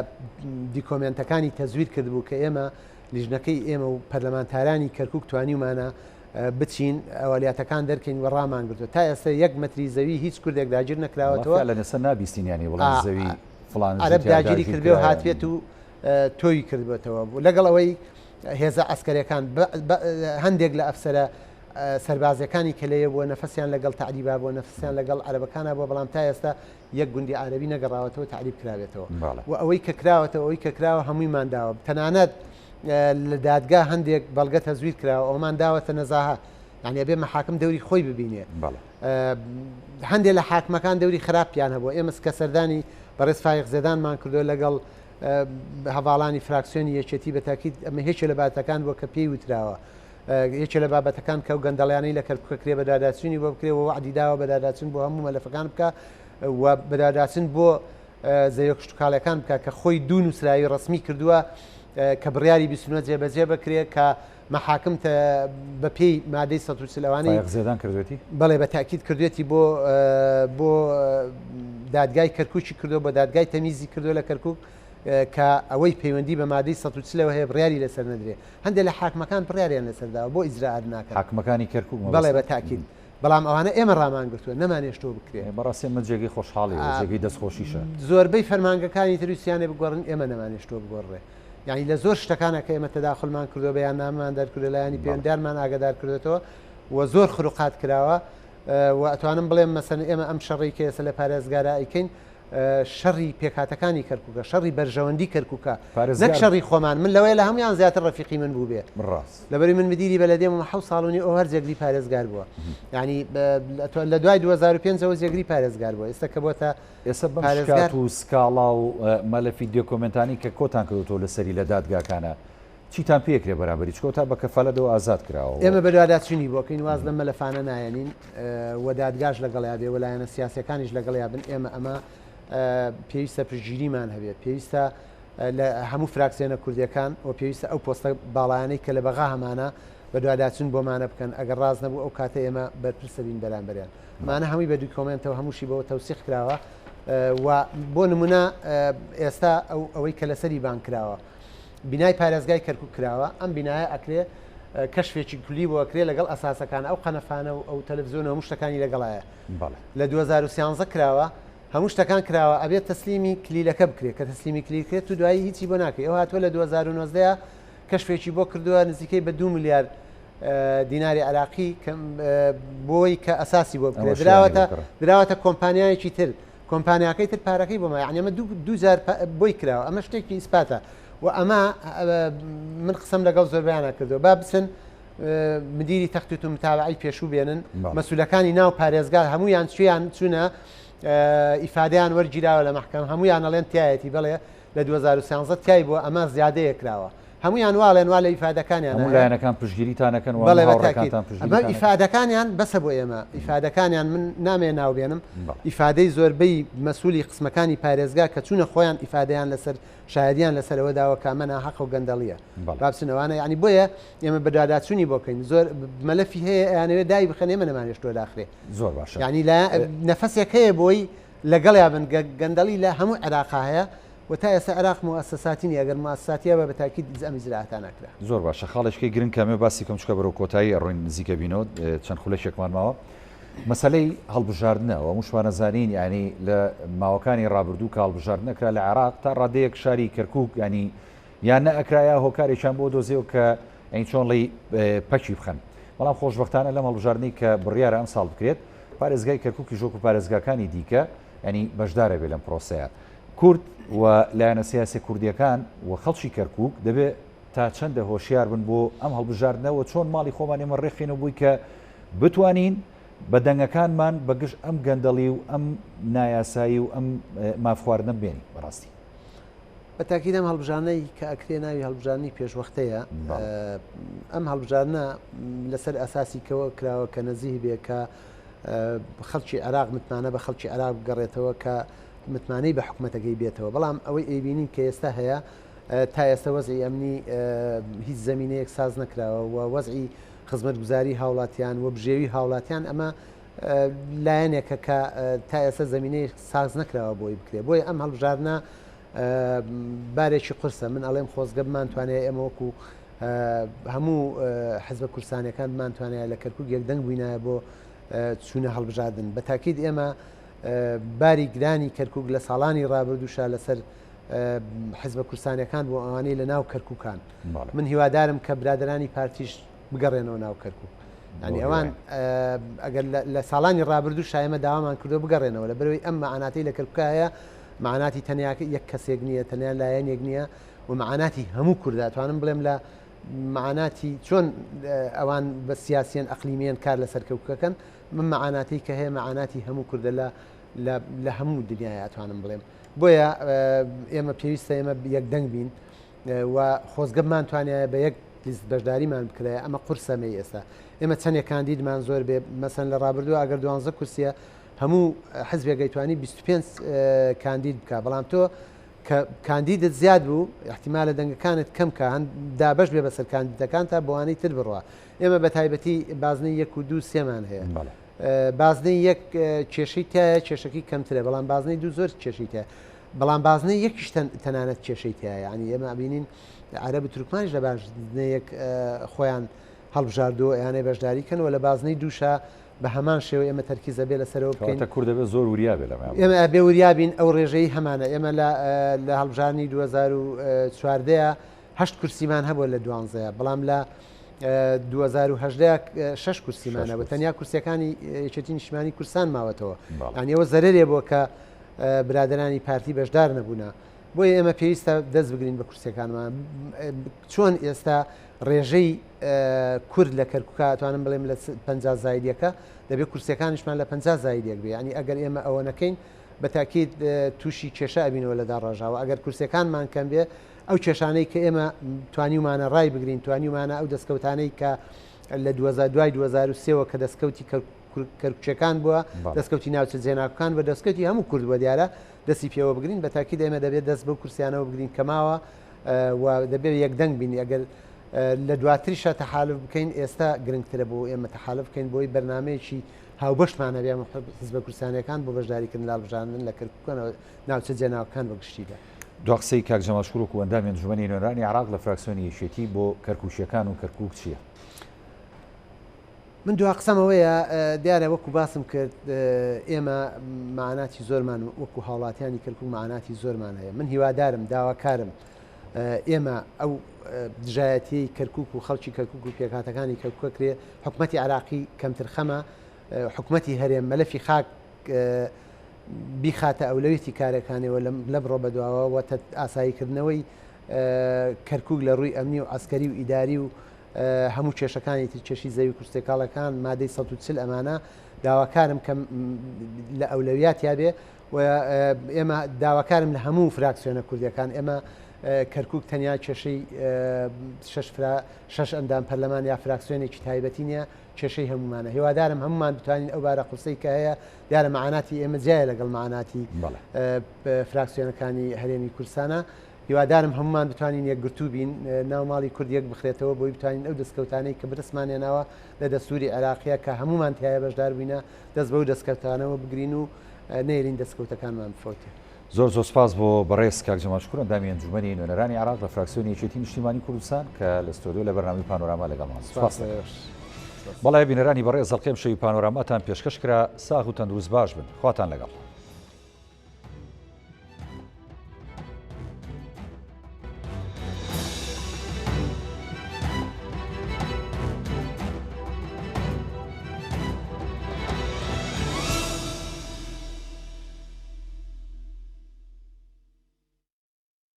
دیکۆمنتەکانی تەزویر کردبوو کە ئێمە لیژنەکەی ئێمە و پەرلەمانتارانی کەرکووک توانیمانە بچین ئەوەلیاتەکان دەرکەین و ڕامان گرتووە تا ئێستا یەک مەتری زەوی هیچ کوردێک داگیر نەکراوەتەوە لە نەسەر نابیستینیانی وڵام زەوی فڵان عەرەب داگیری کردبێ و هاتوێت و تۆی کردبێتەوە لەگەڵ ئەوەی هێزە ئەسکەرەکان هەندێک لە ئەفسەرە سەربازەکانی کە لەیە بووە نەفەسیان لەگەڵ تعریبا بووە نەفسیان لەگەڵ عەرەبەکانە بووە بەڵام تا ئێستا یەک گوندی عەرەبی نەگەڕاوەتەوە تعریب کراوێتەوە و ئەوەی کە کراوەتەوە ئەوەی کە کراوە هەمووی ماداوە تەنانەت لە دادگا هەندێک بەڵگە تەزویر کراوە ئەومان داوەتە نەزاها يعني ئەبێ مەحاکم دەوری خۆی ببینێ بەڵێ هەندێک لە حاکمەکان دەوری خراپیان هەبوو ئێمە کە سەردانی بەڕێز فایق زێدانمان کردو لەگەڵ هەواڵانی فراکسیۆنی یەکێتی بە تاکید ئەمە هیچ لە بابەتەکان بۆ کە پێی وتراوە یەکێ لە بابەتەکان کە و گەندەڵیانەی لە کەرکووکە کرێ بەداداچوونی بۆ بکرێەوە وعدی داوە بەداداچون بۆ هەموو مەلەفەکان بکە و بەداداچن بۆ زەویە کشتتوکاڵەکان بکە کە خۆی دوو نووسراوی ڕسمی کردووە کە بڕیاری 29 جێبەجێ بکرێت کە مەحاکم بە پێی مادەی 130 زێدان کردوێتی بەڵێ بە تاکید کردوێتی بۆ دادگای کەرکووکی کردو بۆ دادگای تەمیزی کردو لە کەرکووک کە ئەوەی پەیوەندی بە مادەی 130 هەیە بڕیاری لەسەر نەدرێ هەندێک لە حاکمەکان بڕیاریان لەسەرداوە بۆ ئیزراعات ناکەن حاکمەکانی کەرکووک بەڵێ بە تاکید بەڵام ئەوانە ئێمە ڕامانگرتووە نەمانێشتۆ بکرێ بەڕاستی ئەمە جێگەی خۆشحاڵی جێگەی دەستخۆشیشە زۆربەی فەرمانگەکانی تروسیانێ بگۆڕن ئێمە نەمانێشتۆ بگۆڕێ یعنی لە زۆر شتەکانە کە ئێمە تەداخلمان کردو بەیان ناممان دەرکردو لایانی پەیوەندیارمان ئاگادار کردێتەوە و زۆر خروقات کراوە و ئەتوانم بڵێم مەسەن ئێمە ئەم شەڕی کە ئێستا لە پارێزگارە ئیکەین شەڕی پێکاتەکانی کەرکووکە شەڕی بەرژەوەندی کەرکووکە نەک شەڕی خۆمان من لەوەی لە هەمویان زیاتر ڕەفیقی من بوو بێ ڕاست لەبەری من مدیری بەلەدێم و 7 ساڵونی ئەو هەر جێگری پارێزگار بووە ینی لە دوای 2005ەوە جێگری پارێزگار بووە ئێستا کە بۆتە ئێستا بەشکات و سکاڵا و مەلەفی دیۆکۆمنتانی کە کۆتان کردوتەوە لەسەری لە دادگاکانە چیتان پێکرێ بەرامبەری چکۆتا بە کەفالەتەوە ئازاد کراوە ئێمە بەدواداچوونی بۆکەین واز لە مەلەفانە نایەنین و دادگاش لەگەڵیا بێ وەلایەنە سیاسەکانیش لەگەڵیا بن ئێمە ئەمە پێویستە پشتگیریمان هەبێت پێویستە لە هەموو فراکسیۆنە کوردیەکان و پێویستە ئەو پۆستە باڵایانەی کە لە بەغا هەمانە بەدواداچون بۆمانە بکەن ئەگەر ڕاز نەبوو ئەو کاتە ئێمە بەرپرسە بین بەرامبەریان مانە هەمووی بە دوکۆمنتەوە هەمووشی بەوە تەوسیق کراوە و بۆ نمونە ئێستا ئەوەی کە لەسەری بان کراوە بینای پارێزگای کەرکووک کراوە ئەم بینایە ئەکرێ کەشفێکی کولی بۆ ئەکرێ لەگەڵ ئەساسەکان ئەو قەنەفانە و ئەو تەلەڤیزیۆنە هەموو شتەکانی لەگەڵایە لە 2013 کراوە هەموو شتەکان کراوە ئەبێت تەسلیمی کلیلەکە بکرێت کە تەسلیمی کلیکرێت و دوایی هیچی بۆ ناکەی ئەو هاتووە لە 2019 کەشفێکی بۆ کردووە نزیکەی بە 2 میلیارد دیناری عراقی بۆی کە ئەساسی بۆ بکرێت دراوەتە کۆمپانیایەکی تر کۆمپانیاکەی تر پارەکەی بۆمە یعنی ئەمە 2000 بۆی کراوە ئەمە شتێکی ئیسپاتە و ئەمە من قسەم لەگەڵ زۆربیانە کردو با بچن مدیری تەختیت و متابعی پێشوو بێنن مەسوولەکانی ناو پارێزگار هەمویان چیان چوونە ئیفادیان وەرگیراوە لە مەحکەم هەمویان ئەڵێن تایەتی بڵێ لە 2013 تای بۆ ئەمە زیادەیە کراوە هەمویان واڵێن وا لە ئیفادەکانیان لایەنەکان پشتگیریتانەکەن ئەمە ئیفادەکانیان بەسە بۆ ئێمە ئیفادەکانیان من نامێ ناو بێنم ئیفادەی زۆربەی مەسوولی قسمەکانی پارێزگا کە چوونە خۆیان ئیفادەیان لەسەر شایدیان لەسەرەوە داوە کامەنا حەق و گەندەڵیە بابچنەوانە یعنی بۆیە ئێمە بەداداچوونی بۆکەین زۆر مەلەفی هەیە یانەوێت دای بخەن ئێمە نەمانێشتۆ داخرێ زۆر باشە ینی نەفەسێک هەیە بۆی لەگەڵیا بن گەندەڵی لە هەموو عێراقا هەیە و تا ئێستا عێراق موسساتینی ئەگەر موسساتیە بە بەتاکید ئەم زراعەتان نەکرا زۆر باشە خاڵشکی گرنگ کەمێ باسی کەم چکە بەرەو کۆتایی ئەڕۆین نزیکە بینۆ چەند خولەشێکمان ماوە مەسەلەی هەڵبژاردنەوە موشوانە زانین ینی لە ماوەکانی ڕابردوو کە هەڵبژاردن نەکرا لە عێراق تا ڕادەیەک شاری کەرکووک ینی یان نە ئەکرایە هۆکارێکیان بۆ دۆزیەوە کە ئەین چۆنڵی پەکی بخەن بەڵام خۆشبەختانە لەم هەڵبژاردننی کە بڕیارە ئەم ساڵ بکرێت پارێزگای کەرکووکی ژۆک و پارێزگاکانی دیکە ینی بەشدارە بێ لەم پرۆسەیە کورد و لایەنە سیاسی کوردیەکان و خەڵکی کەرکووک دەبێت تا چەندە هۆشیار بن بۆ ئەم هەڵبژاردنەوە چۆن ماڵی خۆمان ئێمە ڕێخینەوە بووی کە بتوانین بە دەنگەکانمان بەگشت ئەم گەندەڵی و ئەم نایاسایی و ئەم مافخواردنە بێنی بەڕاستی بە تاکید ئەم هەڵبژانەی کە ئەکرێ ناوی هەڵبژارنی پێشوەختەیە ئەم هەڵبژارنە لەسەر ئەساسی کەوە کراوە کە نەزیه بێ کە خەڵکی عێراق متمانە بە خەڵکی عێراق بگەڕێتەوە کە متمانەی بە حکوومەتەکەی بێتەوە بەڵام ئەوەی ئەیبینین کە ئێستا هەیە تا ئێستا وەزعی ئەمنی هیچ زمینەیەک ساز نەکراوە و وەزعی خزمەتگوزاری هاوڵاتیان و بژێوی هاوڵاتیان ئەمە لایەنێکە کە تا ئێستا زمینەی ساز نەکراوە بۆی بکرێ بۆی ئەم هەڵبژاردنە بارێکی قرسە من ئەڵێم خۆزگە بمانتوانێت ئێمە وەکو هەموو حزبە کورسانەکان بمانتوانێت لە کەرکووک یەکدەنگ بووینایە بۆ چوونە هەڵبژاردن بە تاکید ئێمە باری گرانی کەرکووک لە ساڵانی ڕابردووشا لەسەر حزبە کورسانەکان بۆ ئەوانەی لە ناو کەرکووکان من هیوادارم کە برادرانی پارتیش بگەڕێنەوە ناو کەرکووک ینی ئەوان ئەگەر لە ساڵانی ڕابردوو شایمە داوامان کردو بگەڕێنەوە لە بەرەوەی ئەم مەعاناتی لە کەرکووکایە معناتی تەنیا یەک کەسێک نییە تەنیا لایەنێک نییە و معناتی هەموو کورداتوانم بڵێم لە معاناتی چۆن ئەوان بە سیاسیان ئەقلیمیان کار لەسەر کەوکەکەن من معاناتی کە هەیە معاناتی هەموو کوردە لە هەموو دنیای ئەتوانم بڵێم بۆیە ئێمە پێویستە ئێمە یەکدەنگ بین و خۆزگەمان توانایە بە یەک لیست بەشداریمان بکرێ ئەمە قورسەمەی ئێستا ئێمە چەندێک کاندیدمان زۆر بێ مەسەن لە ڕابردووە ئەگەر 12 کورسیە هەموو حزبێک توانی 25 کاندید بکە بەڵام تۆ کە کاندیدت زیاد بوو احتیمالە دەنگەکانت کەم کە هەند دابش بێ بەسەر کاندیدەکان تا بۆوانەی تر بڕوە ئێمە بە تایبەتی بازنەی 1 و 2 سێمان هەیە بازنەی یەک کێشەی تایە کێشەکەی کەمترە بەڵام بازنەی دوو زۆر کێشەی تایە بەڵام بازنەی یەکیش تەنانەت کێشەی تایە ینی ئێمە ئەبینین عەرەب و تورکمانش لە بازنەیەک خۆیان هەڵبژاردووە یانەی بەشداریکەن و لە بازنەی دووشە بە هەمان شێوە ئێمە تەرکیزە بێ لەسەرەوە بکەین کوور دەبێت زۆر وریا بێ ئێمە بێ وریابین ئەو ڕێژەی هەمانە ئێمە لە هەڵبژارنی 2014 هەشت کورسیمان هەبووە لە 12 بەڵام لە 2010 6 کورسیمانەوە تەنیا کورسەکانی یەکێتی نیشتیمانی کورسان ماوەتەوە ئەوە زەرێ بووە کە برادرانی پارتی بەشدار نەبوونا بۆیە ئێمە پێویستە دەست بگرین بە کورسەکانمان چۆن ئێستا ڕێژەی کورد لە کەرکووکە توانم بڵێم لە 50 زایدیەکە دەبێت کورسەکانیشمان لە 50 زایدێک بێ ینی ئەگەر ئێمە ئەوە نەکەین بە تاکید تووشی کێشە ئەبینەوە لەدا ڕژاوە ئەگەر کورسەکانمان کەم بێ ئەو کێشانەی کە ئێمە توانیمانە ڕای بگرین توانیمانە ئەو دەستکەوتانەی کە لە 2023ەوە کە دەستکەوتی کەرکوچەکان بووە دەستکەوتی ناوچە جێناکان بە دەستکەوتی هەموو کورد بە دیارە دەستی پێوە بگرین بە تاکید ئێمە دەبێت دەست بە کورسیانەوە بگرین کەماوە و دەبێت یەکدەنگ بینی ئەگەر لە دواتریشە تەحالف بکەین ئێستا گرنگترە بۆ ئێمە تەحالف بکەین بۆی بەرنمەیەکی هاوبەشمانە بێ حزب کوردستانیەکان بۆ بەشداریکردن لاڵبژاردن لە کەرکووکەنەوە ناوچە جێناوەکان بەگشتیدا دو قسەی کاک جەمال شکوڕک و ئەندامی ئەنجومەنی نوێنەرانی عێراق لە فراکسیۆنی یەکێتی بۆ کەرکووکیەکان و کەرکووک چییە؟ من دو قسەمەوەیە دیارە وەکو باسم کرد ئێمە معناتی زۆرمان وەکو هاوڵاتیانی کەرکووک معناتی زۆرمان هەیە من هیوادارم داواکارم ئێمە ئەو دژایەتی کەرکووک و خەڵکی کەرکووک و پێکهاتەکانی کەرکووکە کرێ حکومەتی عراقی کەمتر خەمە حکومەتی هەرێم مەلەفی خاک بیخاتە ئەولەویەتی کارەکانەوە لە بڕۆ بەدواوە وەتە ئاساییکردنەوەی کەرکووک لە ڕووی ئەمنی و ئەسکەری و ئیداری و هەموو کێشەکانی چێشی زەوی کوردستێکاڵەکان مادەی 140 ئەمانە داواکارم کە لە ئەولەویات یابێ و ئێمە داواکارم لە هەموو فراکسیۆنە کوردیەکان ئێمە کەرکووک تەنیا کێشەی 6 ئەندام پەرلەمان یا فراکسیۆنێکی تایبەتی نیە کێشەی هەمومانە هێوادارم هەمومان بتوانین ئەو بارە قورسەی کە هەیە دیارە معناتی ئێمە جایە لەگەڵ معناتی فراکسیۆنەکانی هەرێمی کوردستانە هیوادارم هەمومان بتوانین یەکگرتوو بین ناو ماڵی کورد یەک بخرێتەوە بۆی بتوانین ئەو دەستکەوتانەی کە بەدەستمانێناوە لە دەستوری عێراقیە کە هەمومان تایە بەشدار بووینە دەست بەو دەستکەوتانەوە بگرین و نێرین دەستکەوتەکانمان بفۆتێ زۆر زۆر سپاس بۆ بەڕێز کاک جەمال شکوڕ ئەندامی ئەنجومەنی نوێنەرانی عێراق لە فراکسیۆنی یەکێتی نیشتیمانی کوردستان کە لە ستۆدیۆ لە بەرنامەی پانۆراما لەگەڵمان سپاس بەڵای بینەرانی بەڕێز هەڵقەی شەوی پانۆراماتان پێشکەش کرا ساغ و تەندروست باش بن خواتان لەگەڵ